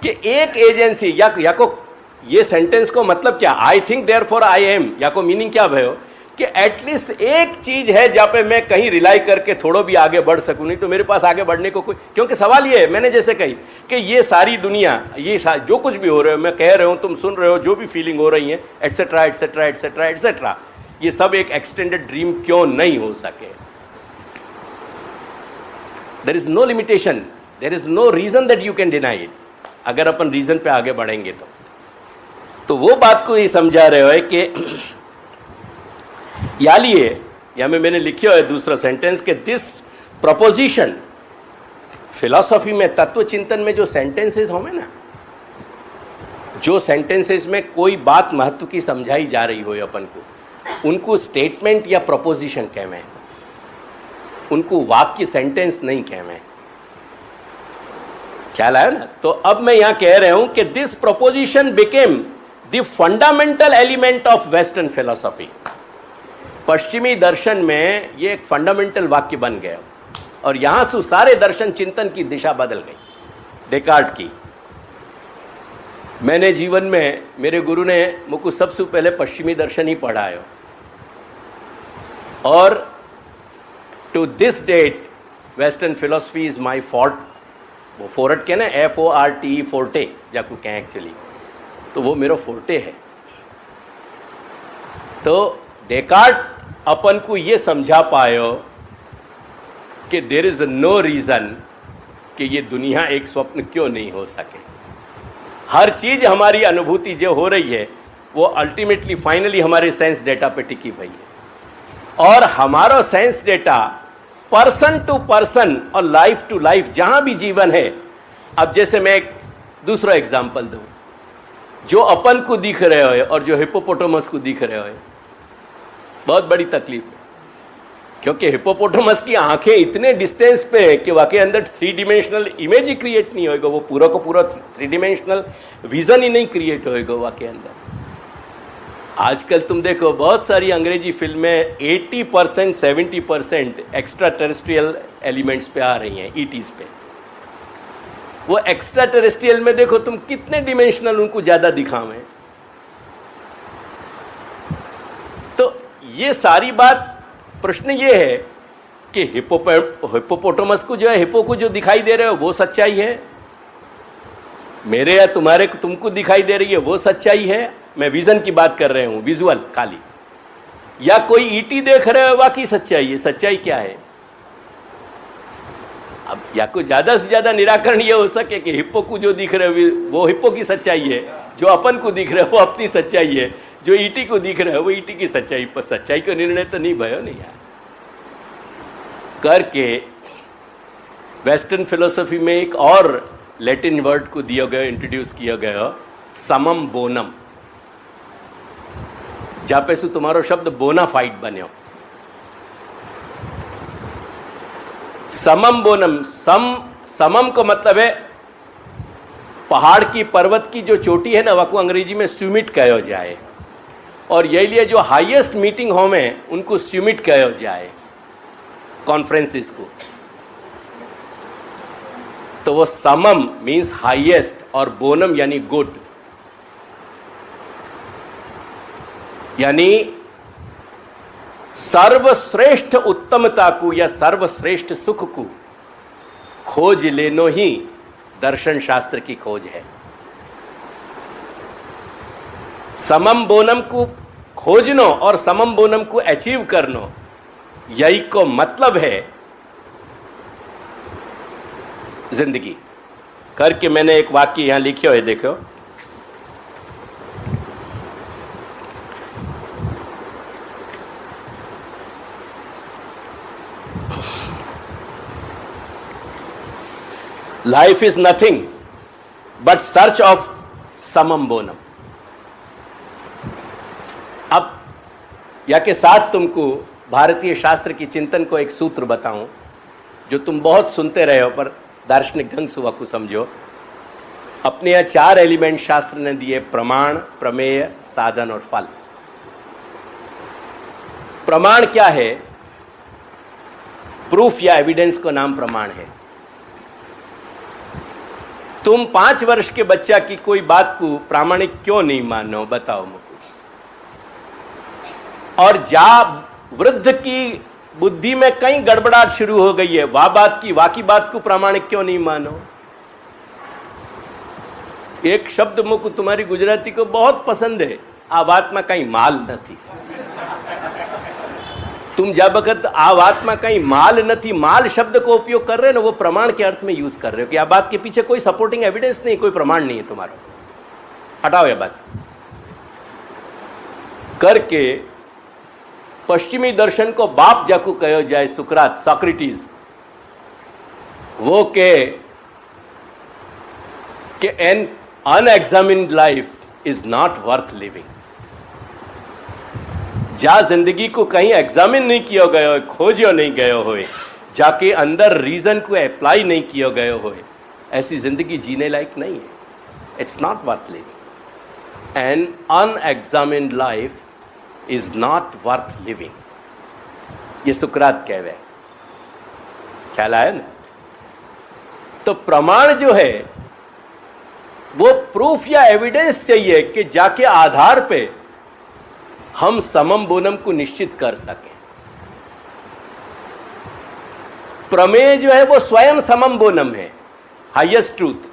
कि एक एजेंसी या को ये सेंटेंस को मतलब क्या, आई थिंक देयरफॉर आई एम, या को मीनिंग क्या भयो कि एटलीस्ट एक चीज है जहां पे मैं कहीं रिलाई करके थोड़ा भी आगे बढ़ सकूं, नहीं तो मेरे पास आगे बढ़ने को कोई, क्योंकि सवाल ये है मैंने जैसे कही कि ये सारी दुनिया, ये जो कुछ भी हो रहे हो, मैं कह रहा हूं, तुम सुन रहे हो, जो भी फीलिंग हो रही है एटसेट्रा एटसेट्रा एटसेट्रा एटसेट्रा, ये सब एक एक्सटेंडेड ड्रीम क्यों नहीं हो सके? There is no limitation, there is no reason that you can deny it. अगर अपन रीजन पे आगे बढ़ेंगे तो वो बात को ये समझा रहे हो कि या लिए या में मैंने लिखियो है दूसरा सेंटेंस के दिस प्रपोजिशन फिलॉसफी में तत्व चिंतन में जो सेंटेंसेस होंगे ना, जो सेंटेंसेस में कोई बात महत्व की समझाई जा रही हो अपन को, उनको स्टेटमेंट या प्रपोजिशन कहवे, उनको वाक्य सेंटेंस नहीं कहवे। ख्याल आया ना? तो अब मैं यहां कह रहा हूं कि this preposition became the fundamental element of western philosophy. पश्चिमी दर्शन में ये एक फंडामेंटल वाक्य बन गया और यहां से सारे दर्शन चिंतन की दिशा बदल गई। डेकार्ट की मैंने जीवन में, मेरे गुरु ने मुझको सबसे पहले पश्चिमी दर्शन ही पढ़ाया और to this date western philosophy is my forte. वो फोर्ट के ना FORTE फोर्टे जाको कहें एक्चुअली, तो वो मेरा फोर्टे है। तो डेकार्ट अपन को ये समझा पायो कि देर इज नो रीजन कि ये दुनिया एक स्वप्न क्यों नहीं हो सके। हर चीज हमारी अनुभूति जो हो रही है वो अल्टीमेटली फाइनली हमारे सेंस डेटा पे टिकी हुई है और हमारा sense data person to person और लाइफ टू लाइफ जहां भी जीवन है। अब जैसे मैं एक दूसरा एग्जांपल दूं, जो अपन को दिख रहे हो और जो हिप्पोपोटामस को दिख रहे हो, बहुत बड़ी तकलीफ है, क्योंकि हिप्पोपोटामस की आंखें इतने डिस्टेंस पे है कि वाकई अंदर 3 डिमेंशनल इमेज ही क्रिएट नहीं होएगा, वो पूरा का पूरा 3 डिमेंशनल विजन ही नहीं क्रिएट होएगा वाकई अंदर। आजकल तुम देखो बहुत सारी अंग्रेजी फिल्में 80% 70% एक्स्ट्रा टेरेस्ट्रियल एलिमेंट्स पे आ रही हैं, ईटीज पे। वो एक्स्ट्रा टेरेस्ट्रियल में देखो तुम कितने डिमेंशनल उनको ज्यादा दिखावें। तो ये सारी बात, प्रश्न ये है कि हिप्पोपोटामस को जो है, हिप्पो को जो दिखाई दे रहे हो वो सच्चाई है, मेरे या तुम्हारे को तुमको दिखाई दे रही है वो सच्चाई है। मैं विजन की बात कर रहे हूं, विजुअल खाली, या कोई ईटी देख रहे हो वाकई सच्चाई है। सच्चाई क्या है? अब या कोई ज्यादा से ज्यादा निराकरण ये हो सके कि हिप्पो को जो दिख रहे हो वो हिप्पो की सच्चाई है, जो अपन को दिख रहे हो वो अपनी सच्चाई है, जो ईटी को दिख रहे हो वो ईटी की सच्चाई। पर सच्चाई का निर्णय तो नहीं भयो नहीं यार करके। वेस्टर्न फिलोसफी में एक और लैटिन वर्ड को दिया गया, इंट्रोड्यूस किया गया, समम बोनम। जहां पे से तुम्हारो शब्द बोनाफाइड बने। समम बोनम, समम का मतलब है पहाड़ की, पर्वत की जो चोटी है ना, वह को अंग्रेजी में सुमिट कहो जाए, और यही लिए जो हाईएस्ट मीटिंग हो में उनको सुमिट कहो जाए, कॉन्फ्रेंसिस को। तो वो समम मीन्स हाईएस्ट और बोनम यानी गुड, यानी सर्वश्रेष्ठ उत्तमता को या सर्वश्रेष्ठ सुख को खोज लेनो ही दर्शन शास्त्र की खोज है। समम बोनम को खोजनो और समम बोनम को अचीव करनो, यही को मतलब है जिंदगी। करके मैंने एक वाक्य यहां लिखियो है, देखो। Life is nothing but search of समम बोनम। अब या के साथ तुमको भारतीय शास्त्र की चिंतन को एक सूत्र बताऊं जो तुम बहुत सुनते रहे हो पर दार्शनिक ढंग से को समझो। अपने यहाँ 4 एलिमेंट शास्त्र ने दिए, प्रमाण, प्रमेय, साधन और फल। प्रमाण क्या है? प्रूफ या एविडेंस को नाम प्रमाण है। तुम 5 वर्ष के बच्चा की कोई बात को प्रामाणिक क्यों नहीं मानो, बताओ मुझको। और जा वृद्ध की बुद्धि में कहीं गड़बड़ाहट शुरू हो गई है, वाकी बात को प्रामाणिक क्यों नहीं मानो। एक शब्द मुझको तुम्हारी गुजराती को बहुत पसंद है, आ बात में कहीं माल नहीं। तुम जब वक्त आ बात में कहीं माल नहीं, माल शब्द को उपयोग कर रहे हो ना, वो प्रमाण के अर्थ में यूज कर रहे हो कि आ बात के पीछे कोई सपोर्टिंग एविडेंस नहीं, कोई प्रमाण नहीं है तुम्हारा। हटाओ ये बात करके। पश्चिमी दर्शन को बाप जाकू कहो जाए सुकरात सॉक्रेटिस वो के an unexamined life is not worth living. जा जिंदगी को कहीं एग्जामिन नहीं किया गयो, खोजो नहीं गयो होए, जाके अंदर रीजन को अप्लाई नहीं किया गयो होए, ऐसी जिंदगी जीने लायक नहीं है। It's not worth living. An unexamined life is not worth living. ये सुकरात कह रहे, ख्याल आया ना? तो प्रमाण जो है वो प्रूफ या एविडेंस चाहिए कि जाके आधार पे हम समम बोनम को निश्चित कर सकें। प्रमेय जो है वो स्वयं समम बोनम है, हाईएस्ट ट्रूथ।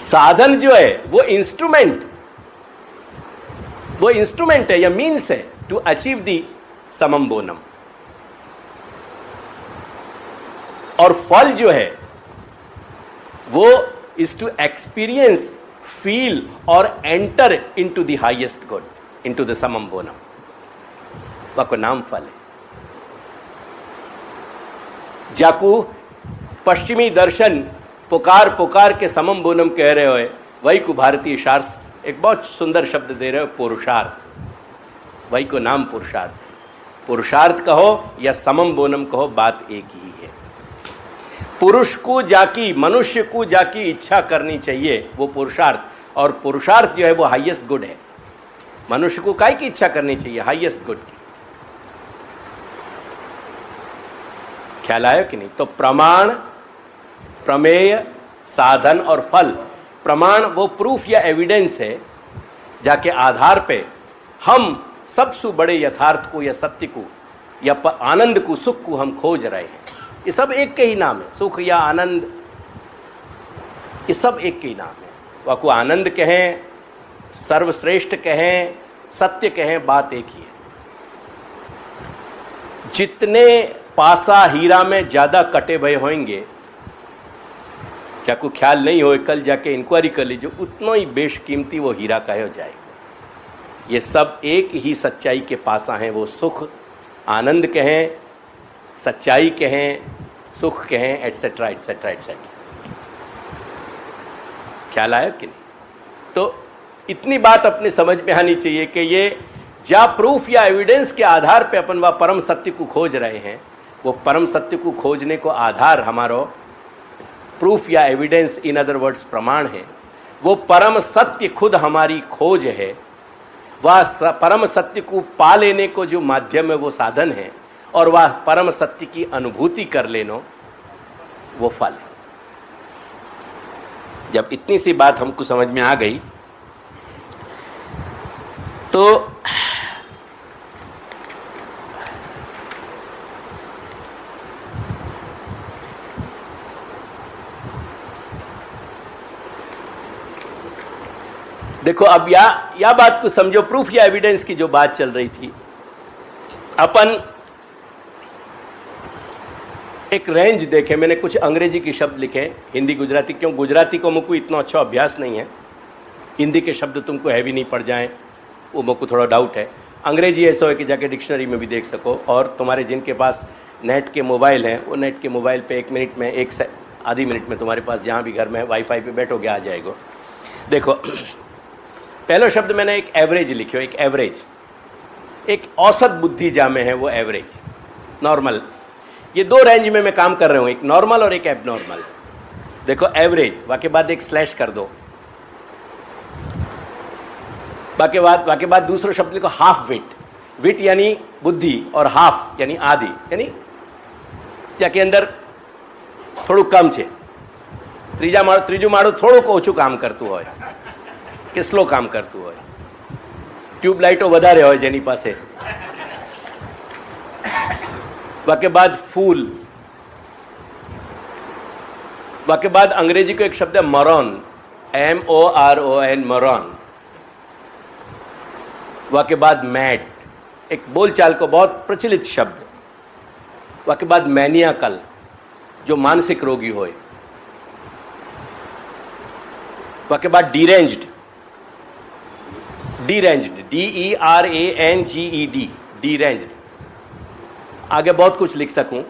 साधन जो है वो इंस्ट्रूमेंट है या मीन्स है टू अचीव दी समम बोनम। और फल जो है वो इज टू एक्सपीरियंस, फील और enter into the highest good, into the समम बोनम। वाको नाम फल है। जाकू पश्चिमी दर्शन पुकार के समम बोनम कह रहे हो, वही को भारतीय शास्त्र एक बहुत सुंदर शब्द दे रहे हो, पुरुषार्थ। वही को नाम पुरुषार्थ। पुरुषार्थ कहो या समम बोनम कहो, बात एक ही है। पुरुष को जाकी, मनुष्य को जाकी इच्छा करनी चाहिए, वो पुरुषार्थ। और पुरुषार्थ जो है वो हाईएस्ट गुड है। मनुष्य को काय की इच्छा करनी चाहिए? हाईएस्ट गुड की। ख्याल आया कि नहीं? तो प्रमाण, प्रमेय, साधन और फल। प्रमाण वो प्रूफ या एविडेंस है जाके आधार पे हम सबसे बड़े यथार्थ को या सत्य को या आनंद को, सुख को हम खोज रहे हैं। ये सब एक के ही नाम है, सुख या आनंद, ये सब एक के ही नाम है। वाको आनंद कहें, सर्वश्रेष्ठ कहें, सत्य कहें, बात एक ही है। जितने पासा हीरा में ज्यादा कटे भय होंगे, जाको ख्याल नहीं हो, कल जाके इंक्वायरी कर लीजिए, उतना ही बेशकीमती वो हीरा कहो जाए। ये सब एक ही सच्चाई के पासा हैं। वो सुख, आनंद कहें, सच्चाई कहें, सुख कहें, एटसेट्रा एटसेट्रा एटसेट्रा। ख्याल आया कि नहीं? तो इतनी बात अपने समझ में आनी चाहिए कि ये जा प्रूफ या एविडेंस के आधार पे अपन वह परम सत्य को खोज रहे हैं, वो परम सत्य को खोजने को आधार हमारो प्रूफ या एविडेंस, इन अदर वर्ड्स प्रमाण है। वो परम सत्य खुद हमारी खोज है। वह परम सत्य को पा लेने को जो माध्यम है वो साधन है, और वह परम सत्य की अनुभूति कर लेनो वो फल है। जब इतनी सी बात हमको समझ में आ गई तो देखो, अब या बात को समझो, प्रूफ या एविडेंस की जो बात चल रही थी, अपन एक रेंज देखे। मैंने कुछ अंग्रेजी के शब्द लिखे, हिंदी गुजराती, क्यों गुजराती को मुझको इतना अच्छा अभ्यास नहीं है, हिंदी के शब्द तुमको हैवी नहीं पड़ जाएं, वो मुझको थोड़ा डाउट है। अंग्रेजी ऐसा है कि जाके डिक्शनरी में भी देख सको, और तुम्हारे जिनके पास नेट के मोबाइल हैं, वो नेट के मोबाइल पे 1 मिनट में, आधी मिनट में तुम्हारे पास जहाँ भी घर में वाईफाई पे बैठोगे आ जाएगा। देखो, पहला शब्द मैंने एक एवरेज लिखो, एक एवरेज, एक औसत बुद्धि जामे है वो एवरेज, नॉर्मल। ये दो रेंज में मैं काम कर रहा हूँ, एक नॉर्मल और एक एबनॉर्मल। देखो एवरेज, वाके बाद एक स्लैश कर दो, वाके बाद दूसरा शब्द लिखो हाफ विट। विट यानी बुद्धि और हाफ यानी आधी, यानी जाके अंदर थोड़ું कम છે, ત્રીજું માળું થોડુંક ઓછું કામ કરતું હોય કે સ્લો કામ કરતું હોય, ટ્યુબ લાઇટો વધારે હોય જેની પાસે। वाके बाद फूल, वाके बाद अंग्रेजी को एक शब्द है मरॉन, MORON, मरॉन। वाके बाद मैड, एक बोलचाल को बहुत प्रचलित शब्द। वाके बाद मैनियाकल, जो मानसिक रोगी होए। वाके बाद डीरेंज्ड, डीरेंज्ड, DERANGED, डीरेंज्ड। आगे बहुत कुछ लिख सकूं,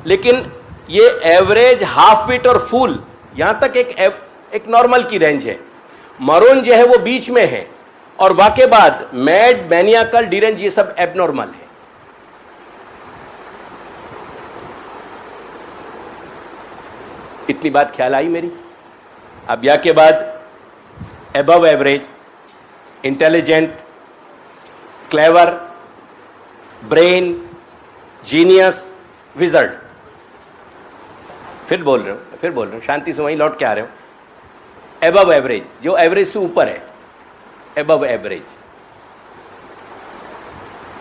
लेकिन ये एवरेज, हाफ बिट और फुल यहां तक एक नॉर्मल की रेंज है। मरून जो है वो बीच में है, और वाके बाद मैड, मैनियाकल, डीरेंज ये सब एबनॉर्मल है। इतनी बात ख्याल आई मेरी? अब या के बाद above average, intelligent, clever, brain, genius, wizard. फिर बोल रहे हो, शांति से वहीं लौट के आ रहे हो। एबव एवरेज, जो एवरेज से ऊपर है, एबव एवरेज।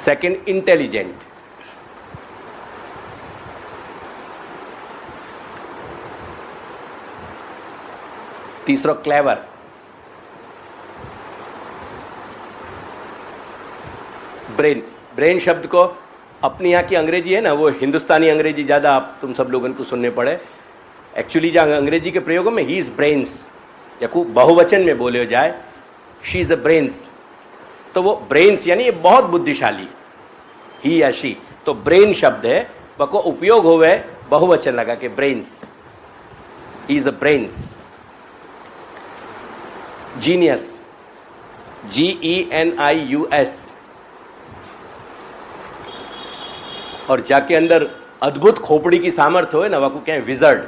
सेकंड इंटेलिजेंट, तीसरा क्लेवर, ब्रेन। ब्रेन शब्द को अपनी यहाँ की अंग्रेजी है ना, वो हिंदुस्तानी अंग्रेजी ज़्यादा आप तुम सब लोगों को सुनने पड़े। एक्चुअली जहाँ अंग्रेजी के प्रयोगों में ही इज़ ब्रेन्स, या को बहुवचन में बोले हो जाए शी इज़ अ ब्रेन्स, तो वो ब्रेन्स यानी ये बहुत बुद्धिशाली, ही या शी, तो ब्रेन शब्द है, वको उपयोग होवे बहुवचन लगा के brains, he is a brains. Genius, GENIUS, और जाके अंदर अद्भुत खोपड़ी की सामर्थ्य हो ना, वह को क्या है, विजर्ड।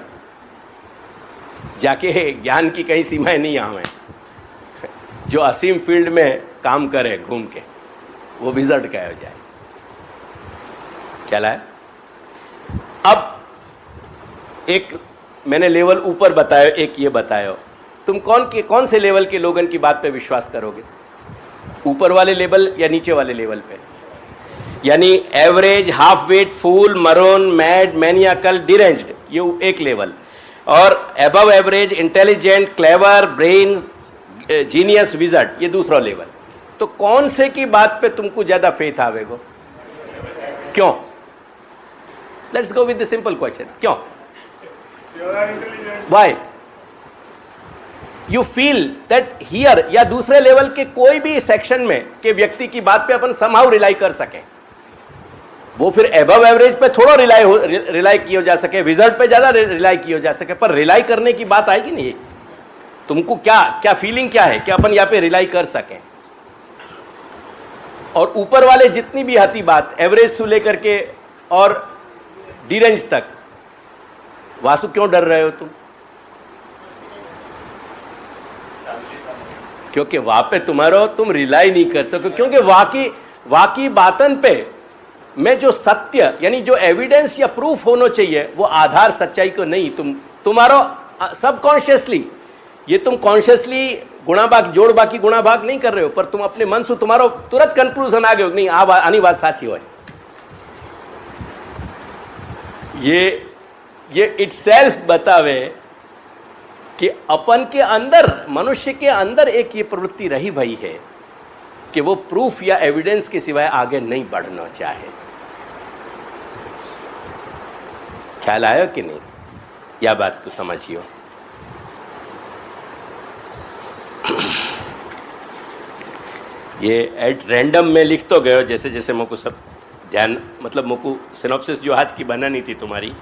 जाके ज्ञान की कहीं सीमाएं नहीं यहाँ है, जो असीम फील्ड में काम करे घूम के, वो विजर्ड क्या हो जाए। क्या है? अब एक मैंने लेवल ऊपर बताया, एक ये बताया, तुम कौन से लेवल के लोगों की बात पे विश्वास करोगे? ऊपर वाले लेवल या नीचे वाले लेवल पे? यानी एवरेज, हाफ वेट, फूल, मरून, मैड, मैनियाकल, डिरेंज्ड, ये एक लेवल, और above average, intelligent, clever, brain, genius, wizard, ये दूसरा लेवल। तो कौन से की बात पे तुमको ज्यादा फेथ आवेगो? क्यों? Let's go with the simple question, क्यों? Why you feel that here, या दूसरे लेवल के कोई भी सेक्शन में के व्यक्ति की बात पे अपन समहाउ रिलाई कर सके? वो फिर एबव एवरेज पे थोड़ा रिलाई किया जा सके, विजर्ड पे ज्यादा रिलाई किया जा सके, पर रिलाई करने की बात आएगी नहीं। तुमको क्या फीलिंग क्या है कि अपन यहाँ पे रिलाई कर सकें? और ऊपर वाले जितनी भी आती बात, एवरेज से लेकर के और डिरेंज तक, वासु क्यों डर रहे हो तुम? क्योंकि वहां पे तुम रिलाई नहीं कर सको, क्योंकि वाकी बातन पे में जो सत्य यानी जो एविडेंस या प्रूफ होना चाहिए, वो आधार सच्चाई को नहीं, तुम्हारा सबकॉन्शियसली, ये तुम कॉन्शियसली गुणाभाग जोड़ बाकी गुणाभाग नहीं कर रहे हो, पर तुम अपने मन से तुम्हारा तुरंत कंक्लूजन आ गए नहीं, आनी बात साची हो। ये इटसेल्फ बतावे कि अपन के अंदर, मनुष्य के अंदर एक ये प्रवृत्ति रही भई है कि वो प्रूफ या एविडेंस के सिवाय आगे नहीं बढ़ना चाहे। ख्याल आया कि नहीं? या बात को समझियो। ये एट रैंडम में लिख तो गए जैसे जैसे मुझको सब ध्यान, मतलब मुझको सिनॉप्सिस जो आज की बनानी थी तुम्हारी,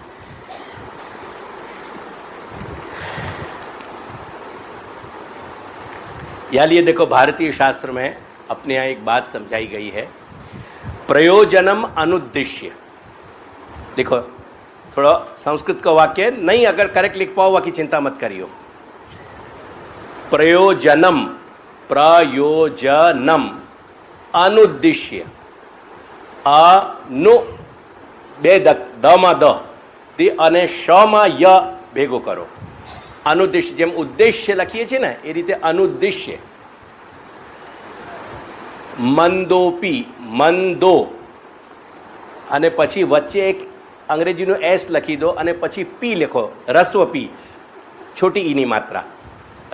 या लिए देखो भारतीय शास्त्र में अपने यहाँ एक बात समझाई गई है, प्रयोजनम अनुद्देश्य। देखो थोड़ा संस्कृत का वाक्य नहीं, अगर करेक्ट लिख पाओ बाकी चिंता मत करियो। प्रयोजनम, प्रयोजनम, अनुद्देश्य, अनु બે દમાં દ દી અને શમાં ય ભેગો કરો। अनुद्देश्य, જેમ ઉદ્દેશ્ય લખીએ છીએ ને એ રીતે अनुद्देश्य। મંદોપી, મંદો, અને પછી વચ્ચે એક અંગ્રેજીનો એસ લખી દો અને પછી પી લખો, રસ્વ પી, छोटी ईनी मात्रा,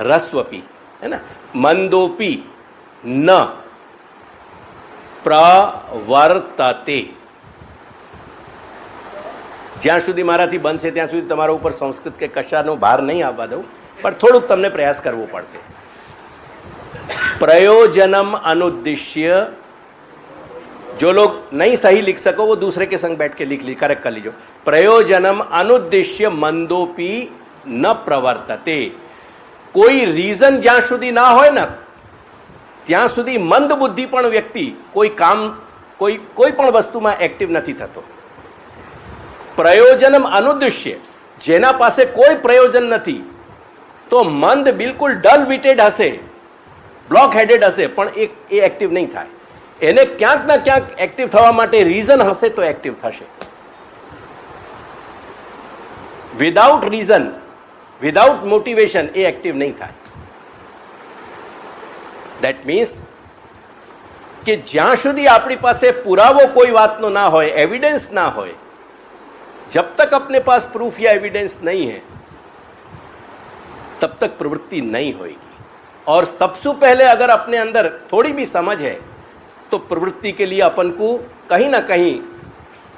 रस्व पी, है ना। मंदोपी न प्रवर्तते। જ્યાં સુધી મારાથી બનશે ત્યાં સુધી તમારા ઉપર સંસ્કૃત કે કશાનો ભાર નહીં આવવા દઉં, પણ થોડુંક તમને પ્રયાસ કરવો પડશે। प्रयोजनम अनुद्देश्य, जो लोग नहीं सही लिख सको वो दूसरे के संग बैठ के लिख ली, करेक्ट कर लीजिए। प्रयोजनम अनुद्देश्य मंदोपी न प्रवर्तते, कोई रीजन જ્યાં સુધી ના હોય ને ત્યાં સુધી મંદ બુદ્ધિ પણ વ્યક્તિ કોઈ કામ કોઈ પણ વસ્તુમાં એક્ટિવ નથી થતો. પ્રયોજનમ અનુદ્દેશ્ય, જેના પાસે કોઈ પ્રયોજન નથી તો મંદ બિલકુલ ડલ વિટેડ હશે, બ્લોક હેડેડ હશે, પણ એ એક્ટિવ નહીં થાય. એને ક્યાંક ના ક્યાંક એક્ટિવ થવા માટે રીઝન હશે તો એક્ટિવ થશે. વિધાઉટ રીઝન, વિધાઉટ મોટિવેશન એ એક્ટિવ નહીં થાય. દેટ મીન્સ કે જ્યાં સુધી આપણી પાસે પુરાવો કોઈ વાતનો ના હોય, एविडेंस ना हो, जब तक अपने पास प्रूफ या एविडेंस नहीं है तब तक प्रवृत्ति नहीं होगी. और सबसे पहले अगर अपने अंदर थोड़ी भी समझ है तो प्रवृत्ति के लिए अपन को कहीं ना कहीं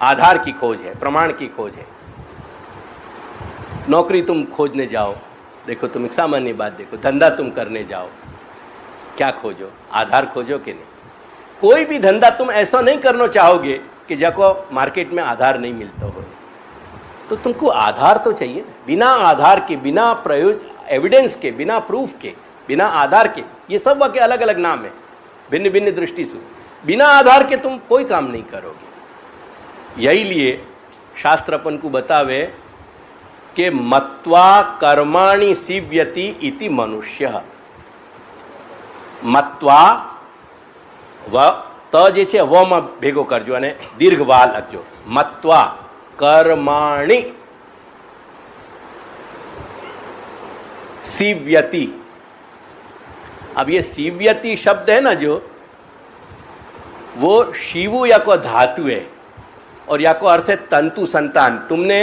आधार की खोज है, प्रमाण की खोज है. नौकरी तुम खोजने जाओ, देखो तुम एक सामान्य बात देखो, धंधा तुम करने जाओ, क्या खोजो? आधार खोजो कि नहीं? कोई भी धंधा तुम ऐसा नहीं करना चाहोगे कि जाको मार्केट में आधार नहीं मिलता हो, तो तुमको आधार तो चाहिए. बिना आधार के, बिना एविडेंस के, बिना प्रूफ के, बिना आधार के, ये सब के अलग अलग नाम है भिन्न भिन्न दृष्टि से. बिना आधार के तुम कोई काम नहीं करोगे. यही लिए शास्त्र अपन को बतावे कि मत्वा कर्माणि सीव्यति इति मनुष्य. मत्वा व त जे छे व में भेगो करजो अने दीर्घ वा लखजो. मत्वा कर्माणि सीव्यति. अब ये सीव्यति शब्द है ना, जो वो शिवु या को धातु है और या को अर्थ है तंतु संतान. तुमने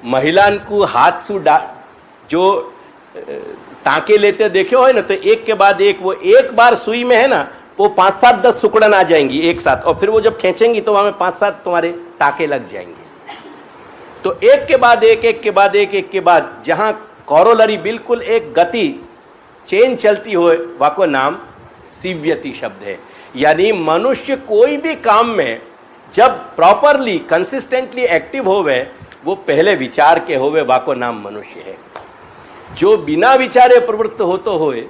महिलान को हाथ सु जो टाँके लेते देखे हो ना, तो एक के बाद एक, वो एक बार सुई में है ना, वो 5, 7, 10 सुकड़न आ जाएंगी एक साथ, और फिर वो जब खींचेंगी तो वहां में 5, 7 तुम्हारे टाँके लग जाएंगे. तो एक के बाद एक, एक के बाद एक के बाद, जहां कॉरोलरी बिल्कुल एक गति चेन चलती हो, वाको नाम सीव्यति शब्द है. यानी मनुष्य कोई भी काम में जब प्रॉपरली कंसिस्टेंटली एक्टिव होवे, वो पहले विचार के होवे, वाको नाम मनुष्य है. जो बिना विचारे प्रवृत्त होतो होए,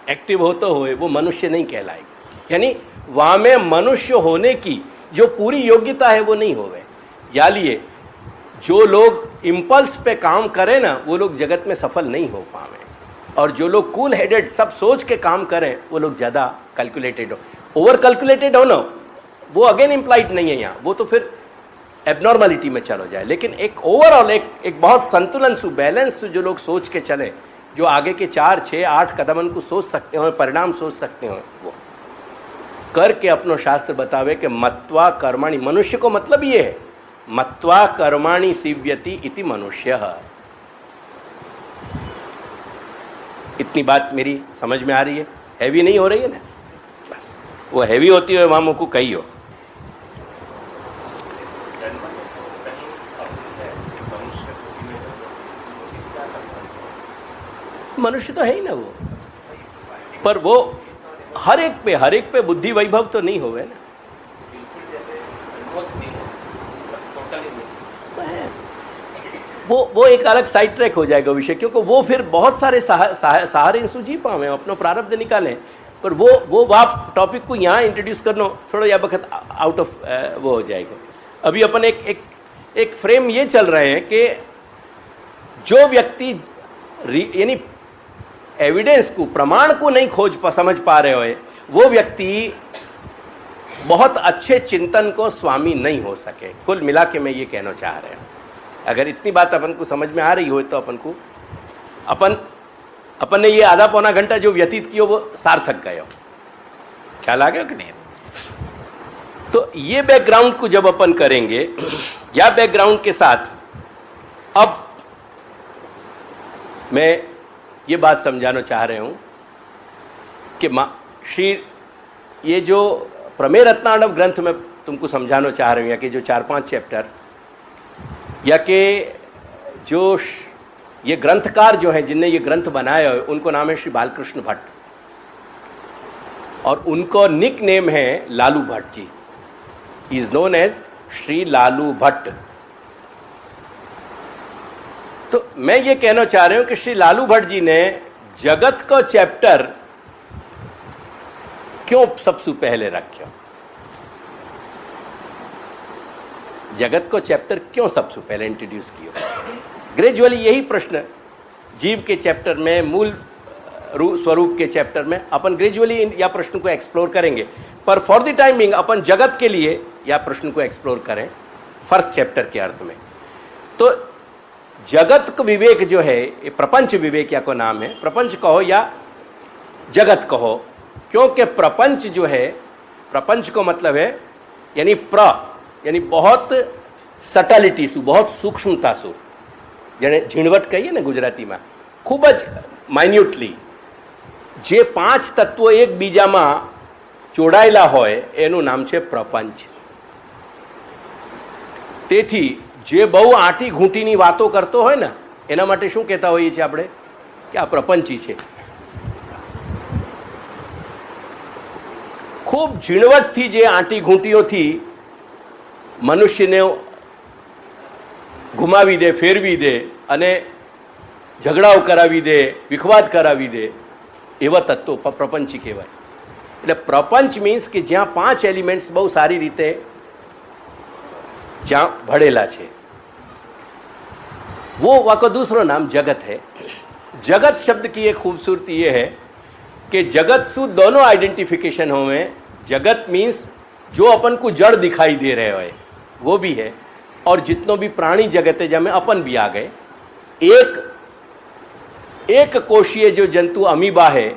एक्टिव होतो होए, वो मनुष्य नहीं कहलाएगा. यानी वहां में मनुष्य होने की जो पूरी योग्यता है वो नहीं होवे. या लिए जो लोग इम्पल्स पे काम करें ना, वो लोग जगत में सफल नहीं हो पावे. और जो लोग कूल हेडेड सब सोच के काम करें, वो लोग ज़्यादा कैलकुलेटेड हो. ओवर कैलकुलेटेड हो ना, वो अगेन इम्प्लाइड नहीं है यहाँ, वो तो फिर एबनॉर्मलिटी में चलो जाए. लेकिन एक ओवरऑल एक बहुत संतुलन सु, बैलेंस सु जो लोग सोच के चले, जो आगे के 4, 6, 8 कदम को सोच सकते हो, परिणाम सोच सकते हो, वो करके अपनो शास्त्र बतावे कि मत्वा कर्माणि. मनुष्य को मतलब ये है, मत्वा कर्माणि सीव्यति इति मनुष्य. इतनी बात मेरी समझ में आ रही है? हैवी नहीं हो रही है ना? बस वो हैवी होती है वहां मुझको कही हो. मनुष्य तो है ही ना वो, पर वो हर एक पे बुद्धि वैभव तो नहीं होवे ना. वो एक अलग साइड ट्रैक हो जाएगा विषय, क्योंकि वो फिर बहुत सारे सहारे इंसु जी पावे, अपनो प्रारब्ध निकालें. पर वो आप टॉपिक को यहाँ इंट्रोड्यूस करना थोड़ा या वक्त आउट ऑफ वो हो जाएगा. अभी अपन एक फ्रेम ये चल रहे हैं कि जो व्यक्ति यानी एविडेंस को, प्रमाण को नहीं समझ पा रहे हो, वो व्यक्ति बहुत अच्छे चिंतन को स्वामी नहीं हो सके. कुल मिला के मैं ये कहना चाह रहा हूँ. अगर इतनी बात अपन को समझ में आ रही हो तो अपन ने ये आधा पौना घंटा जो व्यतीत किया वो सार्थक गया. ख्याल आ गया कि नहीं? तो ये बैकग्राउंड को जब अपन करेंगे, या बैकग्राउंड के साथ अब मैं ये बात समझाना चाह रहा हूं कि श्री ये जो प्रमेय रत्नार्णव ग्रंथ में तुमको समझाना चाह रहे हूँ, या कि जो 4-5 चैप्टर, या कि जो ये ग्रंथकार जो है जिनने ये ग्रंथ बनाया है, उनको नाम है श्री बालकृष्ण भट्ट. और उनको निक नेम है Lalu Bhatt ji, is known as Shri Lalu Bhatt. तो मैं ये कहना चाह रहा हूं कि श्री लालू भट्ट जी ने जगत का चैप्टर क्यों सबसे पहले रखा, जगत को चैप्टर क्यों सबसे पहले इंट्रोड्यूस किया। ग्रेजुअली यही प्रश्न जीव के चैप्टर में, मूल स्वरूप के चैप्टर में अपन ग्रेजुअली या प्रश्न को एक्सप्लोर करेंगे, पर फॉर द टाइमिंग अपन जगत के लिए या प्रश्न को एक्सप्लोर करें फर्स्ट चैप्टर के अर्थ में। तो जगत का विवेक जो है, ये प्रपंच विवेक या को नाम है, प्रपंच कहो या जगत कहो, क्योंकि प्रपंच जो है, प्रपंच को मतलब है यानी यानी बहुत सटलिटी सु, बहुत सूक्ष्मता सु, जेने झीणवट कहिए ने गुजराती में, खूब ज माइन्यूटली જે 5 તત્વો એકબીજામાં જોડાયેલા હોય એનું નામ છે પ્રપંચ। તેથી જે બહુ આંટી ઘૂંટીની વાતો કરતો હોય ને એના માટે શું કહેતા હોઈએ છીએ આપણે કે આ પ્રપંચી છે। ખૂબ ઝીણવટથી જે આંટી ઘૂંટીઓથી મનુષ્યને ઘુમાવી દે, ફેરવી દે અને ઝઘડાઓ કરાવી દે, વિખવાદ કરાવી દે, એવા તત્વો પ્રપંચી કહેવાય। એટલે પ્રપંચ મીન્સ કે જ્યાં 5 એલિમેન્ટ્સ બહુ સારી રીતે જ્યાં ભળેલા છે, वो का दूसरा नाम जगत है। जगत शब्द की एक खूबसूरती ये है कि जगत सु दोनों आइडेंटिफिकेशन हुए। जगत मीन्स जो अपन को जड़ दिखाई दे रहे हो वो भी है, और जितनों भी प्राणी जगत है जहाँ अपन भी आ गए। एक कोशीय जो जंतु अमीबा है,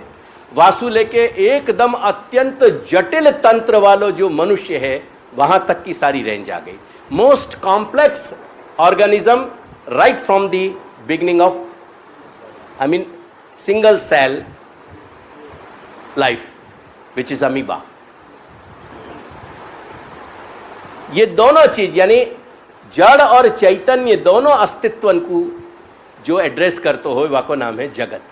वासु लेके एकदम अत्यंत जटिल तंत्र वालों जो मनुष्य है, वहां तक की सारी रेंज आ गई। Most complex organism right from the beginning of, I mean, single cell life, which is amoeba। ये दोनों चीज यानी जड़ और चैतन्य दोनों अस्तित्व को जो एड्रेस करते हो वाको नाम है जगत।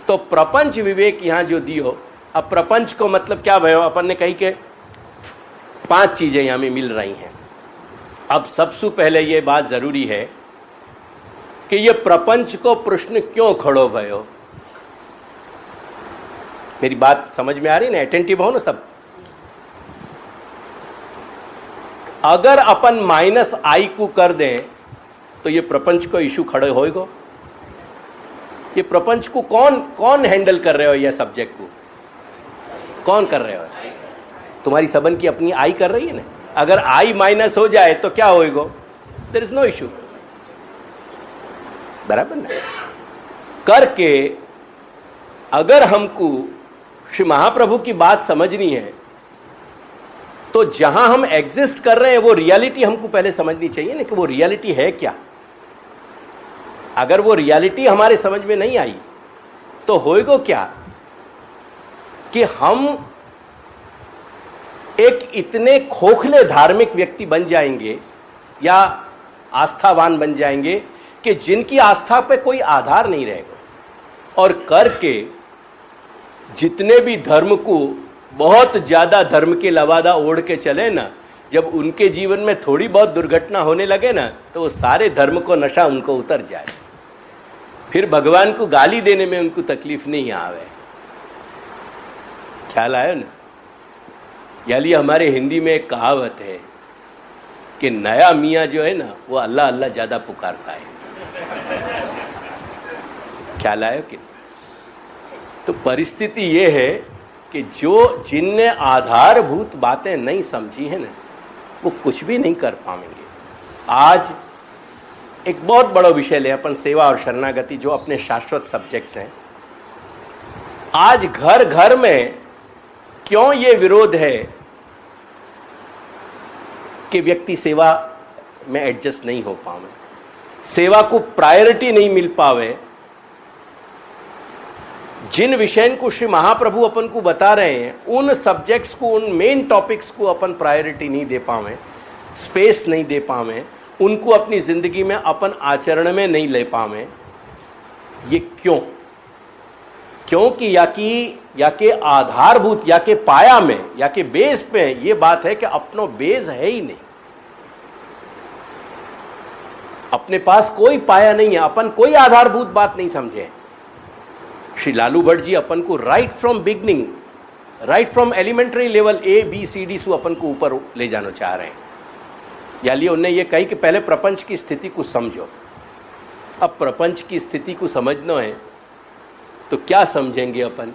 तो प्रपंच विवेक यहां जो दियो, अब प्रपंच को मतलब क्या भयो, अपन ने कही के 5 चीजें यहां में मिल रही हैं। अब सबसे पहले ये बात जरूरी है कि ये प्रपंच को प्रश्न क्यों खड़ो भयो। मेरी बात समझ में आ रही ना, अटेंटिव हो ना सब। अगर अपन -i को कर दें तो ये प्रपंच को इशू खड़े होएगा। ये प्रपंच को कौन हैंडल कर रहे हो, ये सब्जेक्ट को कौन कर रहे हो? तुम्हारी सबन की अपनी आई कर रही है ना। अगर i माइनस हो जाए तो क्या होएगा? देयर इज नो इशू, बराबर ना। करके अगर हमको श्री महाप्रभु की बात समझनी है तो जहां हम एग्जिस्ट कर रहे हैं वो रियलिटी हमको पहले समझनी चाहिए ना, कि वो रियलिटी है क्या। अगर वो रियलिटी हमारे समझ में नहीं आई तो होएगा क्या कि हम एक इतने खोखले धार्मिक व्यक्ति बन जाएंगे या आस्थावान बन जाएंगे कि जिनकी आस्था पे कोई आधार नहीं रहेगा। और करके जितने भी धर्म को बहुत ज़्यादा धर्म के लवादा ओढ़ के चले ना, जब उनके जीवन में थोड़ी बहुत दुर्घटना होने लगे ना तो वो सारे धर्म को नशा उनको उतर जाए, फिर भगवान को गाली देने में उनको तकलीफ नहीं आवे। ख्याल आयो ना। यानी हमारे हिंदी में एक कहावत है कि नया मियाँ जो है ना वो अल्लाह अल्लाह ज़्यादा पुकारता है। ख्याल आयो कि? तो परिस्थिति ये है कि जिनने आधारभूत बातें नहीं समझी है ना वो कुछ भी नहीं कर पाएंगे। आज एक बहुत बड़ा विषय ले अपन, सेवा और शरणागति, जो अपने शाश्वत सब्जेक्ट्स हैं। आज घर घर में क्यों ये विरोध है कि व्यक्ति सेवा में एडजस्ट नहीं हो पावे, सेवा को प्रायोरिटी नहीं मिल पावे। जिन विषय को श्री महाप्रभु अपन को बता रहे हैं उन सब्जेक्ट्स को, उन मेन टॉपिक्स को अपन प्रायोरिटी नहीं दे पावे, स्पेस नहीं दे पावे, उनको अपनी जिंदगी में अपन आचरण में नहीं ले पावे। ये क्यों? क्योंकि या के आधारभूत या के पाया में या के बेस पे ये बात है कि अपनो बेस है ही नहीं, अपने पास कोई पाया नहीं है, अपन कोई आधारभूत बात नहीं समझे। श्री लालू भट्ट जी अपन को right from beginning, right from elementary level ABCD से अपन को ऊपर ले जाना चाह रहे हैं। यानी उन्हें ये कही कि पहले प्रपंच की स्थिति को समझो। अब प्रपंच की स्थिति को समझना है तो क्या समझेंगे अपन?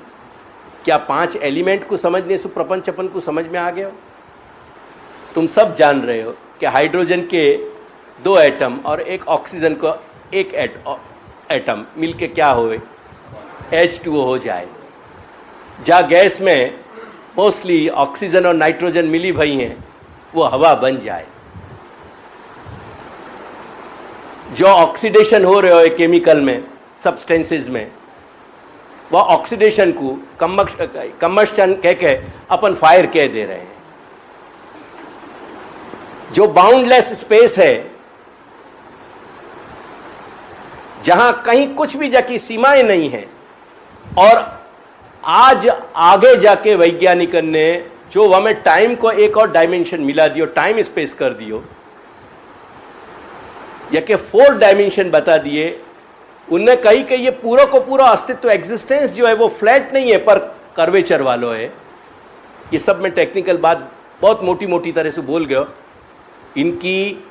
क्या 5 एलिमेंट को समझने से प्रपंच अपन को समझ में आ गया? तुम सब जान रहे हो कि हाइड्रोजन के 2 एटम और एक ऑक्सीजन का 1 एटम मिलके क्या होए, H2O हो जाए। जहाँ गैस में मोस्टली ऑक्सीजन और नाइट्रोजन मिली भई हैं वो हवा बन जाए। जो ऑक्सीडेशन हो रहे हो केमिकल में, सब्सटेंसेस में, वह ऑक्सीडेशन को कम्बस्टन कह के अपन फायर कह दे रहे हैं। जो बाउंडलेस स्पेस है, जहां कहीं कुछ भी जाकी सीमाएं नहीं है, और आज आगे जाके वैज्ञानिक ने जो हमें टाइम को एक और डायमेंशन मिला दियो, टाइम स्पेस कर दियो, या कि 4 डायमेंशन बता दिए। उनने कही कि ये पूरा को पूरा अस्तित्व, एग्जिस्टेंस जो है वो फ्लैट नहीं है पर कर्वेचर वालो है। ये सब में टेक्निकल बात बहुत मोटी मोटी तरह से बोल गयो। इनकी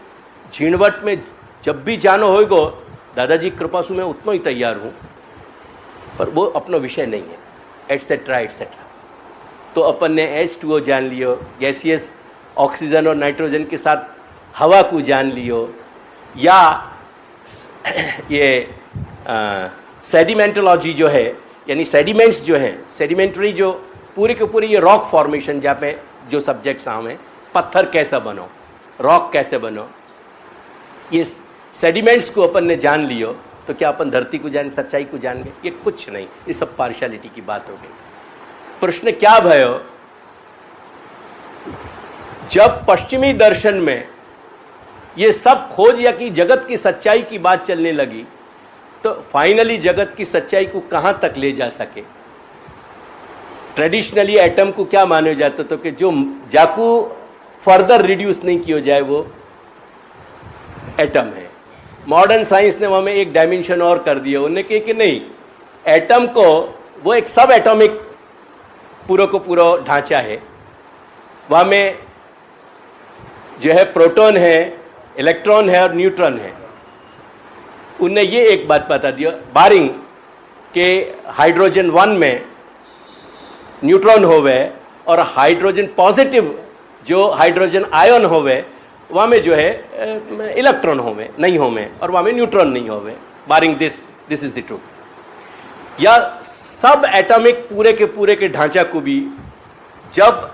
झीणवट में जब भी जानो होएगो, दादाजी कृपा से मैं उतना ही तैयार हूँ, पर वो अपना विषय नहीं है, एटसेट्रा एटसेट्रा। तो अपन ने H2O जान लियो, गैसियस ऑक्सीजन और नाइट्रोजन के साथ हवा को जान लियो, या ये सेडिमेंटोलॉजी जो है, यानी सेडिमेंट्स जो हैं, सेडिमेंट्री जो पूरी के पूरी ये रॉक फॉर्मेशन, जहाँ पे जो सब्जेक्ट्स आए, पत्थर कैसा बनो, रॉक कैसे बनो, ये सेडिमेंट्स को अपन ने जान लियो तो क्या अपन धरती को जान, सच्चाई को जान गए? ये कुछ नहीं, ये सब पार्शियलिटी की बात हो गई। प्रश्न क्या भयो, जब पश्चिमी दर्शन में ये सब खोज या कि जगत की सच्चाई की बात चलने लगी, तो फाइनली जगत की सच्चाई को कहां तक ले जा सके? ट्रेडिशनली एटम को क्या माना जाता था कि जो जाकू फर्दर रिड्यूस नहीं किया जाए वो एटम है। मॉडर्न साइंस ने वहाँ में एक डायमेंशन और कर दिया, उन्होंने कहा कि नहीं, एटम को वो एक सब एटॉमिक पूरा को पूरा ढांचा है, वहाँ में जो है प्रोटॉन है, इलेक्ट्रॉन है और न्यूट्रॉन है। उनने ये एक बात बता दिया, बारिंग के हाइड्रोजन 1 में न्यूट्रॉन होवे और हाइड्रोजन पॉजिटिव जो हाइड्रोजन आयन होवे वहाँ में जो है इलेक्ट्रॉन होवे नहीं होवे और वहाँ में न्यूट्रॉन नहीं होवे, बारिंग दिस इज द ट्रूथ। या सब एटॉमिक पूरे के ढांचा को भी जब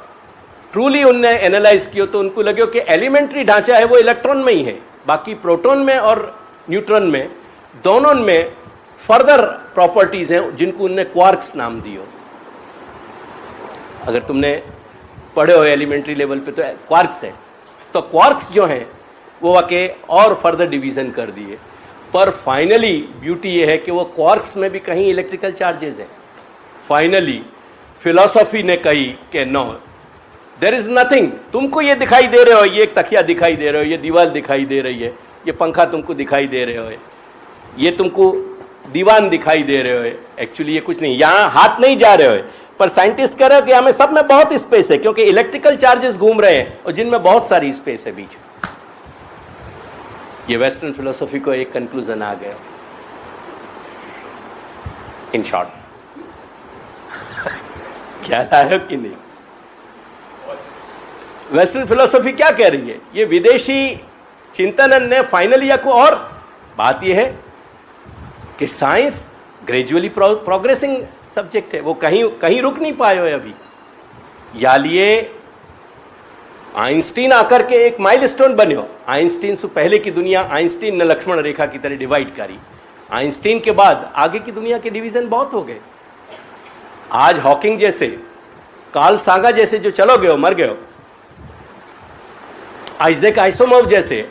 ट्रूली उनने एनालाइज किया तो उनको लगे कि एलिमेंट्री ढांचा है वो इलेक्ट्रॉन में ही है, बाकी प्रोटॉन में और न्यूट्रॉन में दोनों में फर्दर प्रॉपर्टीज हैं जिनको उनने क्वार्क्स नाम दियो। अगर तुमने पढ़े हो एलिमेंट्री लेवल पे तो क्वार्क्स है, तो क्वार्क्स जो हैं वो वाके और फर्दर डिवीजन कर दिए। पर फाइनली ब्यूटी ये है कि वो क्वार्क्स में भी कहीं इलेक्ट्रिकल चार्जेस हैं। फाइनली फिलॉसफी ने कही कि नो, देयर इज नथिंग। तुमको ये दिखाई दे रहे हो, ये एक तकिया दिखाई दे रहे हो, ये दीवार दिखाई दे रही है, ये पंखा तुमको दिखाई दे रहे हो, ये तुमको दीवान दिखाई दे रहे हो, एक्चुअली ये कुछ नहीं, यहाँ हाथ नहीं जा रहे हो। पर साइंटिस्ट कह रहे हो कि हमें सब में बहुत स्पेस है क्योंकि इलेक्ट्रिकल चार्जेस घूम रहे हैं और जिनमें बहुत सारी स्पेस है बीच। ये वेस्टर्न फिलोसफी को एक कंक्लूजन आ गया इन शॉर्ट। क्या लाया कि नहीं? वेस्टर्न फिलोसफी क्या कह रही है? ये विदेशी चिंतन ने फाइनली को, और बात यह है कि साइंस ग्रेजुअली प्रोग्रेसिंग सब्जेक्ट है, वो कहीं रुक नहीं पाए हो अभी। या लिए आइंस्टीन आकर के एक माइलस्टोन बने हो। आइंस्टीन से पहले की दुनिया आइंस्टीन ने लक्ष्मण रेखा की तरह डिवाइड करी। आइंस्टीन के बाद आगे की दुनिया के डिवीजन बहुत हो गए। आज हॉकिंग जैसे, कार्ल सागा जैसे जो चलो गए हो, मर गए हो, आइजैक आइसोमोव जैसे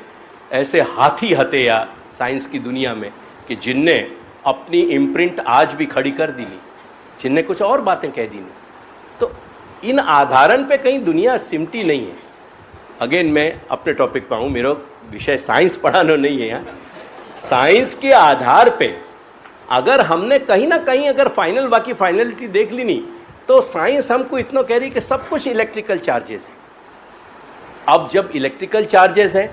ऐसे हाथी हत्या साइंस की दुनिया में कि जिनने अपनी इम्प्रिंट आज भी खड़ी कर दी। जिनने कुछ और बातें कह दी नहीं। तो इन आधारण पे कहीं दुनिया सिमटी नहीं है। अगेन मैं अपने टॉपिक पर आऊँ, मेरा विषय साइंस पढ़ाना नहीं है यहाँ। साइंस के आधार पे अगर हमने कहीं ना कहीं अगर फाइनल बाकी फाइनलिटी देख ली नहीं, तो साइंस हमको इतना कह रही कि सब कुछ इलेक्ट्रिकल चार्जेस है। अब जब इलेक्ट्रिकल चार्जेस है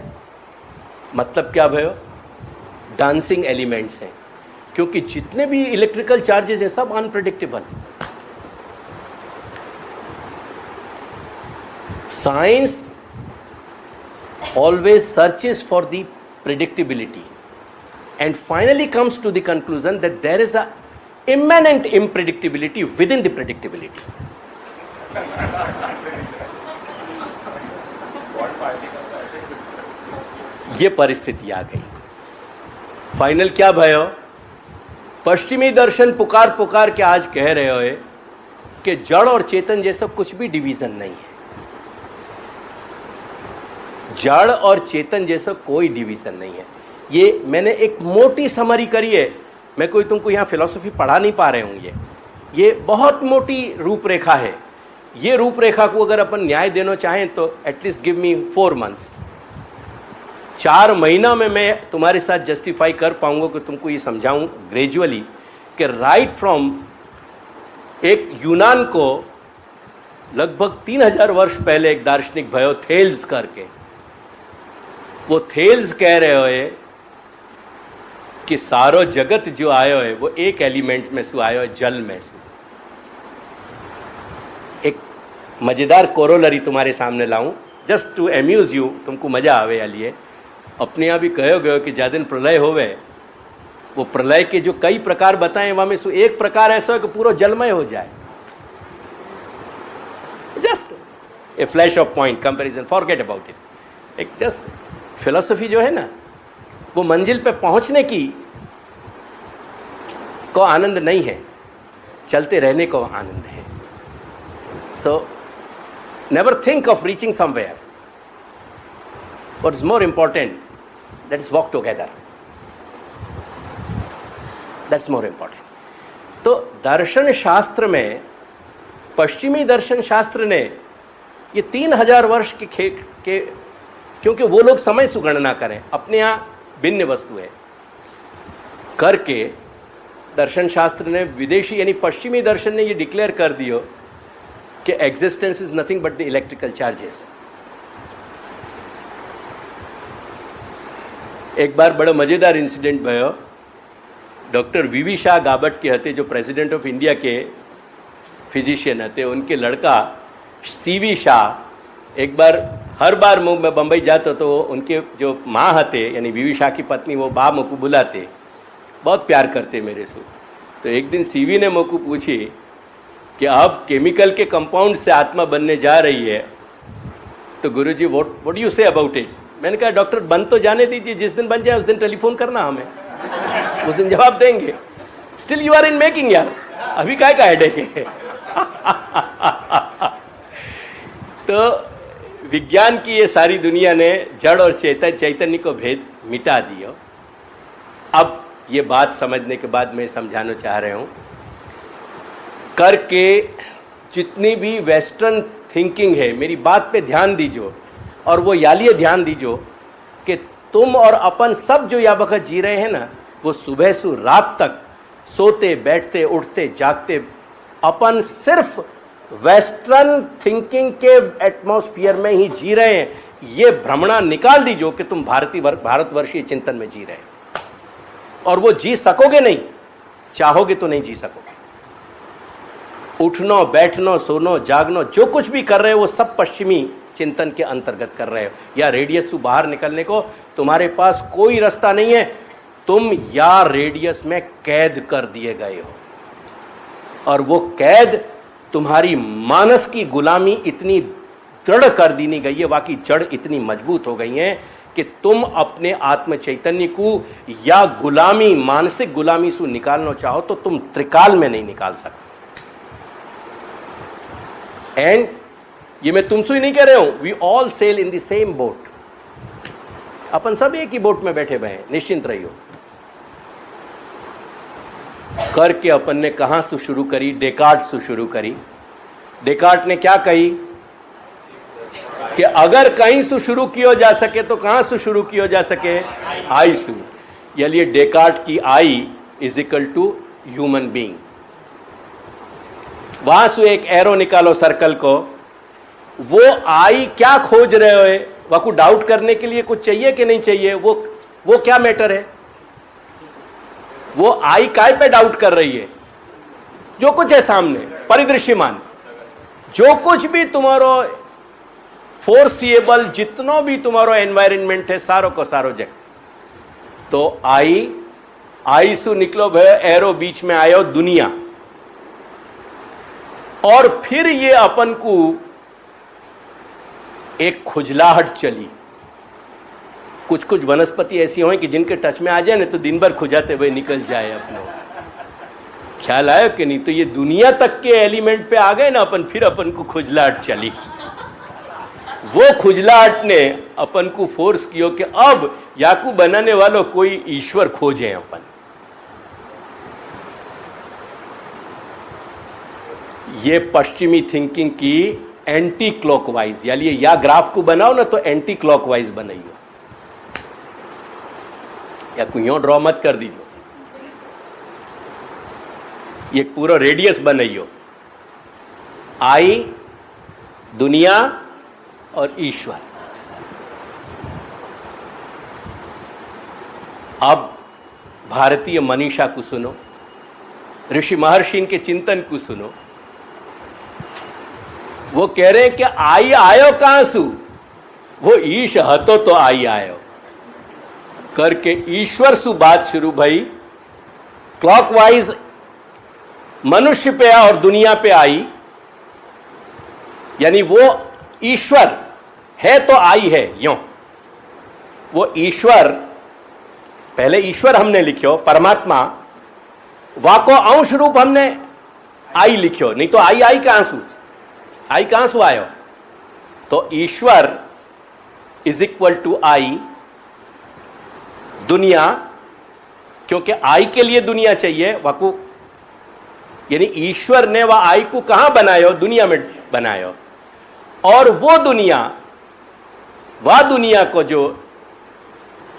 मतलब क्या भयो? डांसिंग एलिमेंट्स हैं, क्योंकि जितने भी इलेक्ट्रिकल चार्जेस हैं सब unpredictable. Science always searches for the predictability and finally comes to the conclusion that there is a immanent unpredictability within the predictability. ये परिस्थिति आ गई। फाइनल क्या भयो? पश्चिमी दर्शन पुकार पुकार के आज कह रहे हो कि जड़ और चेतन जैसा कुछ भी डिवीजन नहीं है। जड़ और चेतन जैसा कोई डिवीजन नहीं है। ये मैंने एक मोटी समरी करी है। मैं कोई तुमको यहाँ फिलॉसफी पढ़ा नहीं पा रहे होंगे। ये बहुत मोटी रूपरेखा है। ये रूपरेखा को अगर अपन न्याय देना चाहें तो एटलीस्ट गिव मी 4 months। 4 महीना में मैं तुम्हारे साथ जस्टिफाई कर पाऊंगा कि तुमको ये समझाऊं ग्रेजुअली कि राइट फ्रॉम एक यूनान को लगभग 3000 वर्ष पहले एक दार्शनिक भयो थेल्स करके, वो थेल्स कह रहे हो कि सारो जगत जो आयो है वो एक एलिमेंट में से आयो है, जल में से। एक मजेदार कोरोलरी तुम्हारे सामने लाऊं जस्ट टू अम्यूज यू, तुमको मजा आवे या लिए। अपने यहाँ भी कहो गयो कि ज्यादा दिन प्रलय होवे, वो प्रलय के जो कई प्रकार बताए वहां में से एक प्रकार ऐसा है कि पूरा जलमय हो जाए। Just a flash of point comparison, forget about it. एक जस्ट फिलॉसफी जो है ना, वो मंजिल पे पहुंचने की को आनंद नहीं है, चलते रहने को आनंद है। So never think of reaching somewhere. What is more important, that is walk together, that's more important. तो दर्शन शास्त्र में, पश्चिमी दर्शन शास्त्र ने ये 3000 वर्ष के क्योंकि वो लोग समय सुगणना करें, अपने यहाँ भिन्न वस्तु है करके दर्शन शास्त्र ने, विदेशी यानी पश्चिमी दर्शन ने ये डिक्लेयर कर दियो कि existence is nothing but the electrical charges. एक बार बड़ा मजेदार इंसिडेंट भयो। डॉक्टर वीवी शाह गाबट के हते, जो प्रेसिडेंट ऑफ इंडिया के फिजिशियन हते, उनके लड़का सीवी शाह एक बार, हर बार मैं बम्बई जाता तो उनके जो माँ हते यानी वीवी शाह की पत्नी, वो बा मुझको बुलाते, बहुत प्यार करते मेरे से। तो एक दिन सीवी ने मुझको पूछी कि अब केमिकल के कंपाउंड से आत्मा बनने जा रही है, तो Guruji what do you say about it? मैंने कहा डॉक्टर बन तो जाने दीजिए, जिस दिन बन जाए उस दिन टेलीफोन करना हमें, उस दिन जवाब देंगे। Still you are in making यार, अभी काय का हेडेक है। तो विज्ञान की ये सारी दुनिया ने जड़ और चैतन्य को भेद मिटा दिया। अब ये बात समझने के बाद मैं समझाना चाह रहा हूँ करके, जितनी भी वेस्टर्न थिंकिंग है, मेरी बात पे ध्यान दीजिए और वो यालिए ध्यान दीजिए कि तुम और अपन सब जो या वक्त जी रहे हैं ना, वो सुबह से रात तक सोते बैठते उठते जागते अपन सिर्फ वेस्टर्न थिंकिंग के एटमॉस्फेयर में ही जी रहे हैं। ये भ्रमणा निकाल दीजिए कि तुम भारतवर्षीय चिंतन में जी रहे हैं, और वो जी सकोगे नहीं, चाहोगे तो नहीं जी सकोगे। उठनो बैठनो सोनो जागनो जो कुछ भी कर रहे हो वो सब पश्चिमी चिंतन के अंतर्गत कर रहे हो, या रेडियस से बाहर निकलने को तुम्हारे पास कोई रास्ता नहीं है। तुम या रेडियस में कैद कर दिए गए हो, और वो कैद तुम्हारी मानस की गुलामी इतनी दृढ़ कर दी नहीं गई है, बाकी जड़ इतनी मजबूत हो गई है कि तुम अपने आत्म चैतन्य को या गुलामी, मानसिक गुलामी से निकालना चाहो तो तुम त्रिकाल में नहीं निकाल सकते। एंड ये मैं तुमसे ही नहीं कह रहा हूं, we all sail in the same boat. अपन सब एक ही बोट में बैठे हुए हैं, निश्चिंत रहियो। करके अपन ने कहाँ से शुरू करी? डेकार्ट से शुरू करी। डेकार्ट ने क्या कही कि अगर कहीं से शुरू किया जा सके तो कहाँ से शुरू किया जा सके? आई से। यानी डेकार्ट की I is equal to human being. वहां से एक एरो निकालो सर्कल को, वो आई क्या खोज रहे हो? वह को डाउट करने के लिए कुछ चाहिए कि नहीं चाहिए? वो क्या मैटर है? वो आई काय पे डाउट कर रही है? जो कुछ है सामने परिदृश्यमान, जो कुछ भी तुम्हारो फोर्सिएबल, जितनो भी तुम्हारो एनवायरनमेंट है, सारो को सारो जग। तो आई सु निकलो भय एरो बीच में आयो दुनिया, और फिर ये अपन को एक खुजलाहट चली। कुछ कुछ वनस्पति ऐसी हो कि जिनके टच में आ जाए ना तो दिन भर खुजाते हुए निकल जाए अपना। ख्याल आया कि नहीं? तो ये दुनिया तक के एलिमेंट पे आ गए ना अपन, फिर अपन को खुजलाहट चली। वो खुजलाहट ने अपन को फोर्स किया कि अब याकू बनाने वालों कोई ईश्वर खोजे अपन। ये पश्चिमी थिंकिंग की एंटी क्लॉकवाइज, यानी या ग्राफ को बनाओ ना तो एंटी क्लॉकवाइज बनाइए, या कोई यूं ड्रॉ मत कर दीजिए, ये पूरा रेडियस बनाइयो। आई, दुनिया और ईश्वर। अब भारतीय मनीषा को सुनो, ऋषि महर्षि के चिंतन को सुनो। वो कह रहे हैं कि आई आयो कहां सु? वो ईश हतो तो आई आयो करके ईश्वर सु बात शुरू भई। क्लॉकवाइज मनुष्य पे और दुनिया पे आई, यानी वो ईश्वर है तो आई है यूं। वो ईश्वर, पहले ईश्वर हमने लिखो परमात्मा, वाको अंश रूप हमने आई लिखो, नहीं तो आई कहां सु? आई कहां से आयो? तो ईश्वर इज इक्वल टू आई, दुनिया, क्योंकि आई के लिए दुनिया चाहिए वाकू, यानी ईश्वर ने वह आई को कहां बनायो? दुनिया में बनायो। और वो दुनिया, वह दुनिया को जो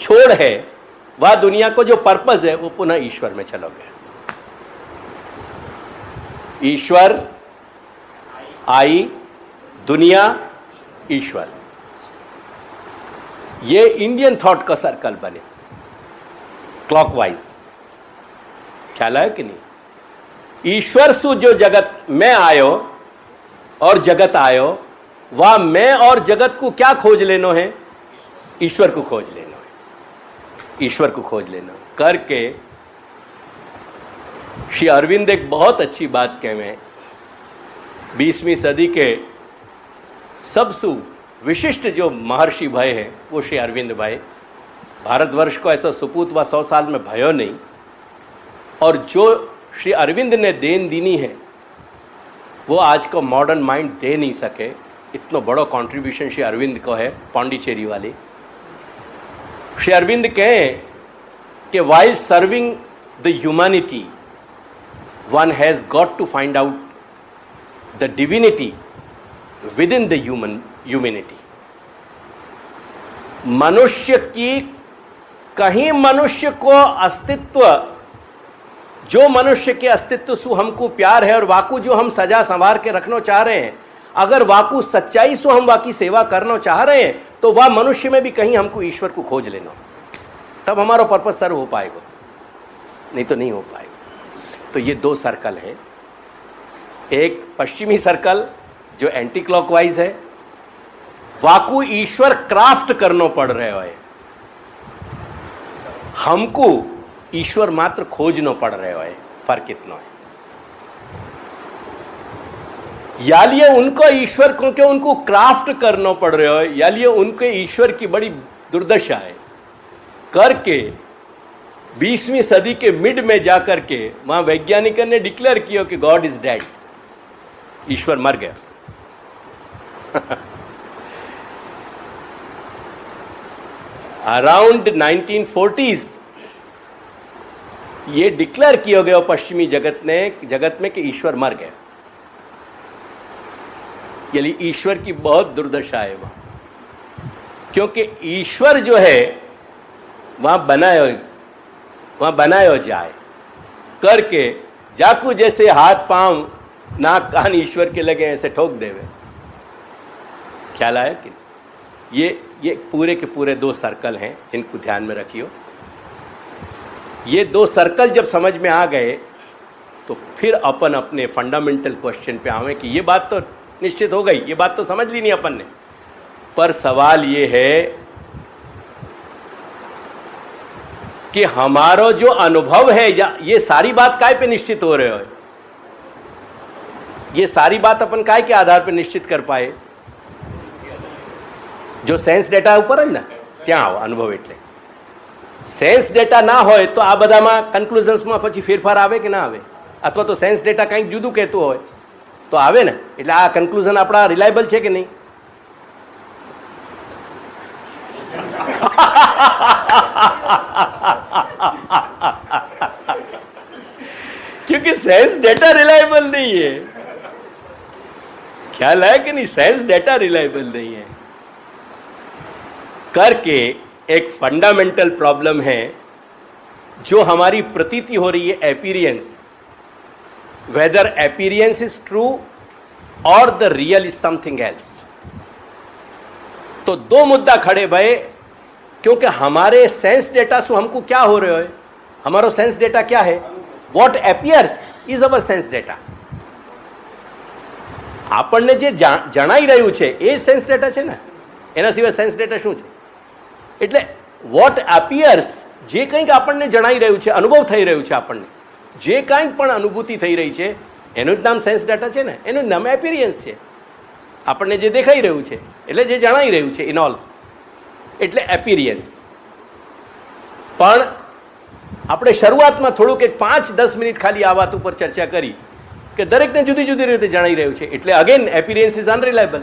छोड़ है, वह दुनिया को जो पर्पस है, वो पुनः ईश्वर में चलो गया। ईश्वर, आई, दुनिया, ईश्वर। ये इंडियन थॉट का सर्कल बने क्लॉकवाइज। ख्याल आयो कि नहीं? ईश्वर सु जो जगत में आयो और जगत आयो, वह मैं और जगत को क्या खोज लेनो है? ईश्वर को खोज लेनो है। ईश्वर को खोज लेना करके श्री अरविंद एक बहुत अच्छी बात कहे। 20वीं सदी के सबसे विशिष्ट जो महर्षि भय है वो श्री अरविंद भाई। भारतवर्ष को ऐसा सुपूत व 100 साल में भयो नहीं, और जो श्री अरविंद ने देन दीनी है वो आज को मॉडर्न माइंड दे नहीं सके। इतना बड़ा कंट्रीब्यूशन श्री अरविंद को है, पांडिचेरी वाली। श्री अरविंद कहें कि while serving the humanity one has got to find out the divinity within the humanity. मनुष्य की कहीं मनुष्य को अस्तित्व, जो मनुष्य के अस्तित्व से हमको प्यार है और वाकू जो हम सजा संवार के रखना चाह रहे हैं, अगर वाकू सच्चाई से हम वाकी सेवा करना चाह रहे हैं, तो वह मनुष्य में भी कहीं हमको ईश्वर को खोज लेना, तब हमारा पर्पस सर्व हो पाएगा, नहीं तो नहीं हो पाएगा। तो ये दो सर्कल है। एक पश्चिमी सर्कल जो एंटी क्लॉकवाइज है, वाकू ईश्वर क्राफ्ट करना पड़ रहे हो, हमको ईश्वर मात्र खोजना पड़ रहे हो। फर्क इतना है। या लिए उनको ईश्वर को क्यों उनको क्राफ्ट करना पड़ रहे हो, या लिए उनके ईश्वर की बड़ी दुर्दशा है करके 20वीं सदी के मिड में जाकर के वहां वैज्ञानिकों ने डिक्लेयर किया कि गॉड इज डेड, ईश्वर मर गया। अराउंड 1940s ये डिक्लेयर किया गया पश्चिमी जगत में कि ईश्वर मर गया, यानी ईश्वर की बहुत दुर्दशा है वहां, क्योंकि ईश्वर जो है वहां बनायो जाए करके जाकू जैसे हाथ पांव नाक कान ईश्वर के लगे ऐसे ठोक देवे। ख्याल आया कि ये पूरे के पूरे 2 सर्कल हैं जिनको ध्यान में रखियो। ये 2 सर्कल जब समझ में आ गए तो फिर अपन अपने फंडामेंटल क्वेश्चन पे आवे कि ये बात तो निश्चित हो गई, ये बात तो समझ ली नहीं अपन ने, पर सवाल ये है कि हमारा जो अनुभव है या ये सारी बात काय पे निश्चित हो रहे हो, ये सारी बात अपन काय के आधार पे निश्चित कर पाए? जो सेंस डेटा ઉપર જ ને ત્યાં આવો અનુભવ। એટલે સેન્સ ડેટા ના હોય તો આ બધામાં કન્ક્લુઝન્સમાં પછી ફેરફાર આવે કે ના આવે, અથવા તો સેન્સ ડેટા કંઈક જુદું કહેતું હોય તો આવે ને, એટલે આ કન્ક્લુઝન આપણા રિલાયબલ છે કે નહીં? क्योंकि सेंस डेटा रिलायबल नहीं है। ख्याल है कि नहीं? सेंस डेटा रिलायबल नहीं है करके एक फंडामेंटल प्रॉब्लम है जो हमारी प्रतीति हो रही है, experience, whether experience is true और the real is something else. तो 2 मुद्दा खड़े भये, क्योंकि हमारे सेंस डेटा से हमको क्या हो रहे हो, हमारो सेंस डेटा क्या है? What appears is our sense data. આપણને જે જણાઈ રહ્યું છે એ સેન્સ ડેટા છે ને, એના સિવાય સેન્સ ડેટા શું છે? એટલે વોટ એપિયર્સ, જે કંઈક આપણને જણાઈ રહ્યું છે, અનુભવ થઈ રહ્યું છે, આપણને જે કાંઈ પણ અનુભૂતિ થઈ રહી છે એનું જ નામ સેન્સ ડેટા છે ને, એનું નામ એપિરિયન્સ છે। આપણને જે દેખાઈ રહ્યું છે એટલે જે જણાઈ રહ્યું છે ઇનઓલ એટલે એપિરિયન્સ। પણ આપણે શરૂઆતમાં થોડુંક એક 5-10 મિનિટ ખાલી આ વાત ઉપર ચર્ચા કરી કે દરેકને જુદી જુદી રીતે જણાઈ રહ્યું છે, એટલે again experience is unreliable.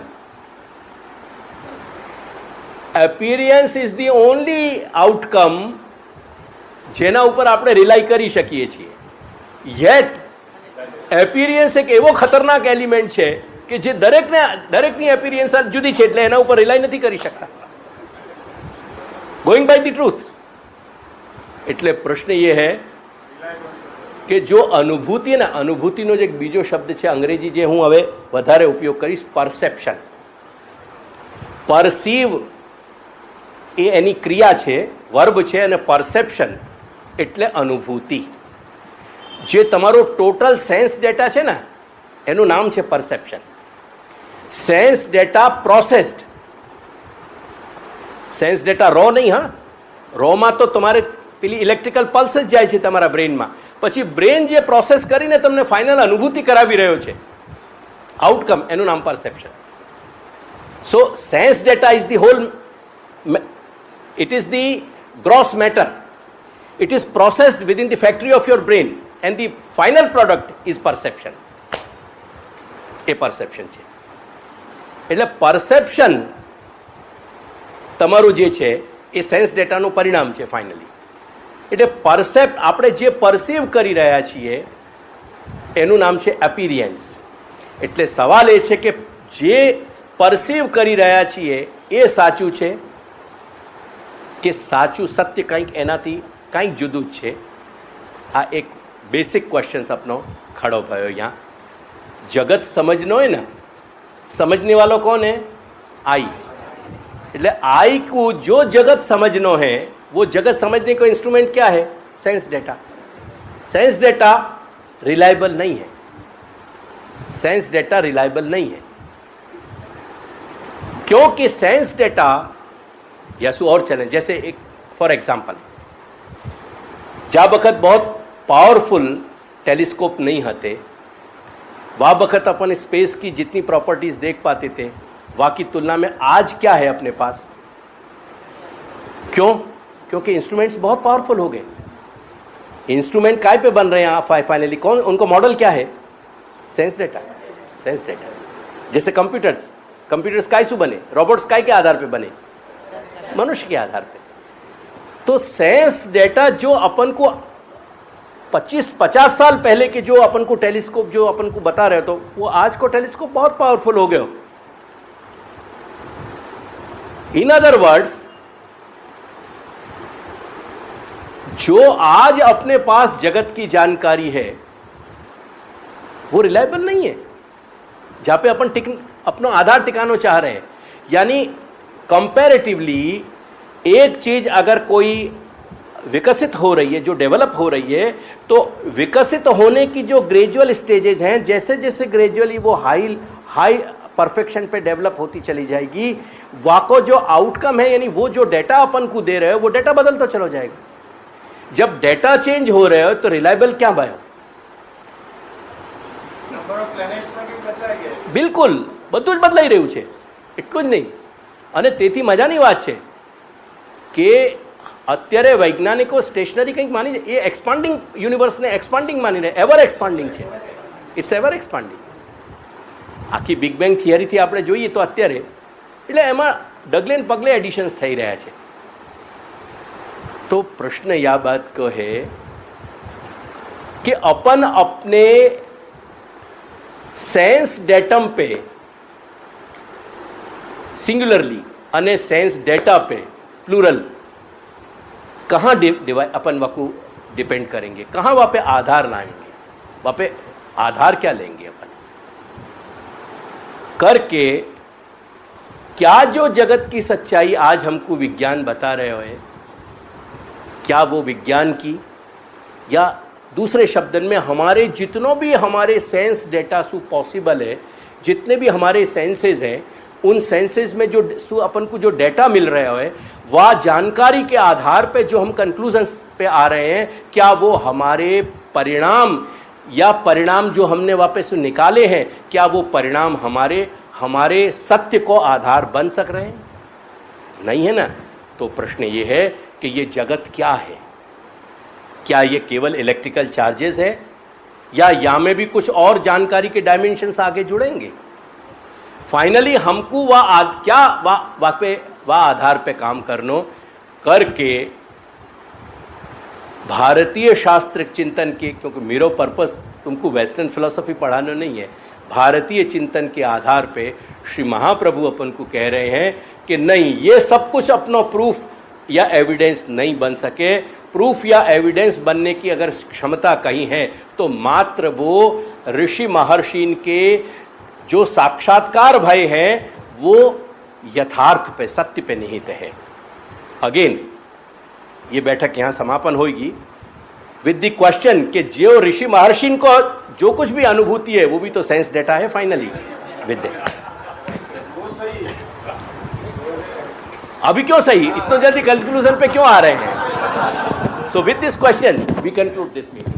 Experience is the only outcome જેના ઉપર આપણે રિલાય કરી શકીએ છીએ। યેટ એપિરિયન્સ એક એવો ખતરનાક એલિમેન્ટ છે કે જે દરેકની એપિરિયન્સ જુદી છે, એટલે એના ઉપર રિલાય નથી કરી શકતા, ગોઈંગ બાય ધી ટ્રુથ। એટલે પ્રશ્ન એ है કે જો અનુભૂતિ ને, અનુભૂતિનો જે એક બીજો શબ્દ છે અંગ્રેજી જે હું હવે વધારે ઉપયોગ કરીશ, પરસેપ્શન। પરસીવ એ એની ક્રિયા છે, વર્બ છે, અને પરસેપ્શન એટલે અનુભૂતિ। જે તમારો ટોટલ સેન્સ ડેટા છે ને એનું નામ છે perception. Sense data processed, sense data raw નહીં, હા, રોમાં તો તમારે પેલી ઇલેક્ટ્રિકલ પલ્સ જ જાય છે તમારા બ્રેનમાં, પછી બ્રેન જે પ્રોસેસ કરીને તમને ફાઇનલ અનુભૂતિ કરાવી રહ્યો છે, આઉટકમ, એનું નામ perception. So sense data is the hall, it is the gross matter, it is processed within the factory of your brain and the final product is perception। A perception છે। એટલે perception તમારું જે છે એ sense ડેટાનું પરિણામ છે finally. એટલે પરસેપ્ટ, આપણે જે પરસીવ કરી રહ્યા છીએ એનું નામ છે એપિરિયન્સ। એટલે સવાલ એ છે કે જે પરસીવ કરી રહ્યા છીએ એ સાચું છે કે સાચું સત્ય કંઈક એનાથી કંઈક જુદું જ છે? આ એક બેસિક ક્વેશ્ચન્સ આપનો ખડો થયો यहाँ। जगत समझनो है ना, समझने वालों कौन है? आई। એટલે आई को जो जगत समझनो है वो जगत समझने का इंस्ट्रूमेंट क्या है? Sense data. Sense data reliable नहीं है, सेंस डेटा रिलायबल नहीं है, क्योंकि सेंस डेटा या सु और चलें, जैसे एक फॉर एग्जाम्पल, जा वक्त बहुत पावरफुल टेलीस्कोप नहीं होते, वह वक्त अपन स्पेस की जितनी प्रॉपर्टीज देख पाते थे वह की तुलना में आज क्या है अपने पास? क्यों? क्योंकि इंस्ट्रूमेंट्स बहुत पावरफुल हो गए। इंस्ट्रूमेंट काय पे बन रहे हैं फाइनली? कौन उनको मॉडल क्या है? Sense data. सेंस डेटा जैसे कंप्यूटर्स काय से बने? रोबोट्स काय के आधार पे बने? मनुष्य के आधार पे। तो सेंस डेटा जो अपन को 25-50 साल पहले के जो अपन को टेलीस्कोप जो अपन को बता रहे तो वो आज को टेलीस्कोप बहुत पावरफुल हो गए। इन अदर वर्ड्स, जो आज अपने पास जगत की जानकारी है वो रिलायबल नहीं है। जहां पे अपन अपना आधार टिकाना चाह रहे हैं, यानी कंपैरेटिवली एक चीज अगर कोई विकसित हो रही है, जो डेवलप हो रही है, तो विकसित होने की जो ग्रेजुअल स्टेजेस हैं, जैसे जैसे ग्रेजुअली वो हाई परफेक्शन पे डेवलप होती चली जाएगी, वाको जो आउटकम है, यानी वो जो डेटा अपन को दे रहे हो वो डेटा बदलता चला जाएगा। जब डेटा चेंज हो रहे हो तो रिलायबल क्या भयो? બિલકુલ બધું જ બદલાઈ રહ્યું છે, એટલું જ નહીં। અને તેથી મજાની વાત છે કે અત્યારે વૈજ્ઞાનિકો સ્ટેશનરી કંઈક માની, એ એક્સપાન્ડિંગ યુનિવર્સને એક્સપાન્ડિંગ માની રહે, એવર એક્સપાન્ડિંગ છે, ઇટ્સ એવર એક્સપાન્ડિંગ। આખી બિગ બેંગ થિયરીથી આપણે જોઈએ તો અત્યારે એટલે એમાં ડગલે ને પગલે એડિશન્સ થઈ રહ્યા છે। तो प्रश्न या बात को है कि अपन अपने सेंस डेटम पे सिंगुलरली અને सेंस डेटा पे प्लूरल कहाँ अपन वहाँ डिपेंड करेंगे, कहाँ वहाँ पे आधार लाएंगे, वहाँ पे आधार क्या लेंगे अपन करके। क्या जो जगत की सच्चाई आज हमको विज्ञान बता रहे हो, क्या वो विज्ञान की, या दूसरे शब्दन में हमारे जितनों भी हमारे सेंस डेटा सु पॉसिबल है, जितने भी हमारे सेंसेस हैं, उन सेंसेस में जो अपन को जो डेटा मिल रहा है, वह जानकारी के आधार पे जो हम कंक्लूजन्स पे आ रहे हैं, क्या वो हमारे परिणाम या परिणाम जो हमने वापस निकाले हैं, क्या वो परिणाम हमारे सत्य को आधार बन सक रहे हैं? नहीं है ना। तो प्रश्न ये है कि ये जगत क्या है? क्या ये केवल इलेक्ट्रिकल चार्जेस है, या यहाँ में भी कुछ और जानकारी के डायमेंशंस आगे जुड़ेंगे? फाइनली हमको वह आधार पे काम करके भारतीय शास्त्र चिंतन के, क्योंकि मेरा पर्पस तुमको वेस्टर्न फिलॉसफी पढ़ाना नहीं है, भारतीय चिंतन के आधार पे श्री महाप्रभु अपन को कह रहे हैं कि नहीं, ये सब कुछ अपना प्रूफ या एविडेंस नहीं बन सके। प्रूफ या एविडेंस बनने की अगर क्षमता कहीं है तो मात्र वो ऋषि महर्षि के जो साक्षात्कार भय है वो यथार्थ पे, सत्य पे निहित है। अगेन ये बैठक यहाँ समापन होगी विद द क्वेश्चन कि जो ऋषि महर्षि को जो कुछ भी अनुभूति है वो भी तो सेंस डेटा है फाइनली विद। अभी क्यों सही, इतना जल्दी कंक्लूजन पे क्यों आ रहे हैं? So with this question we conclude this meeting.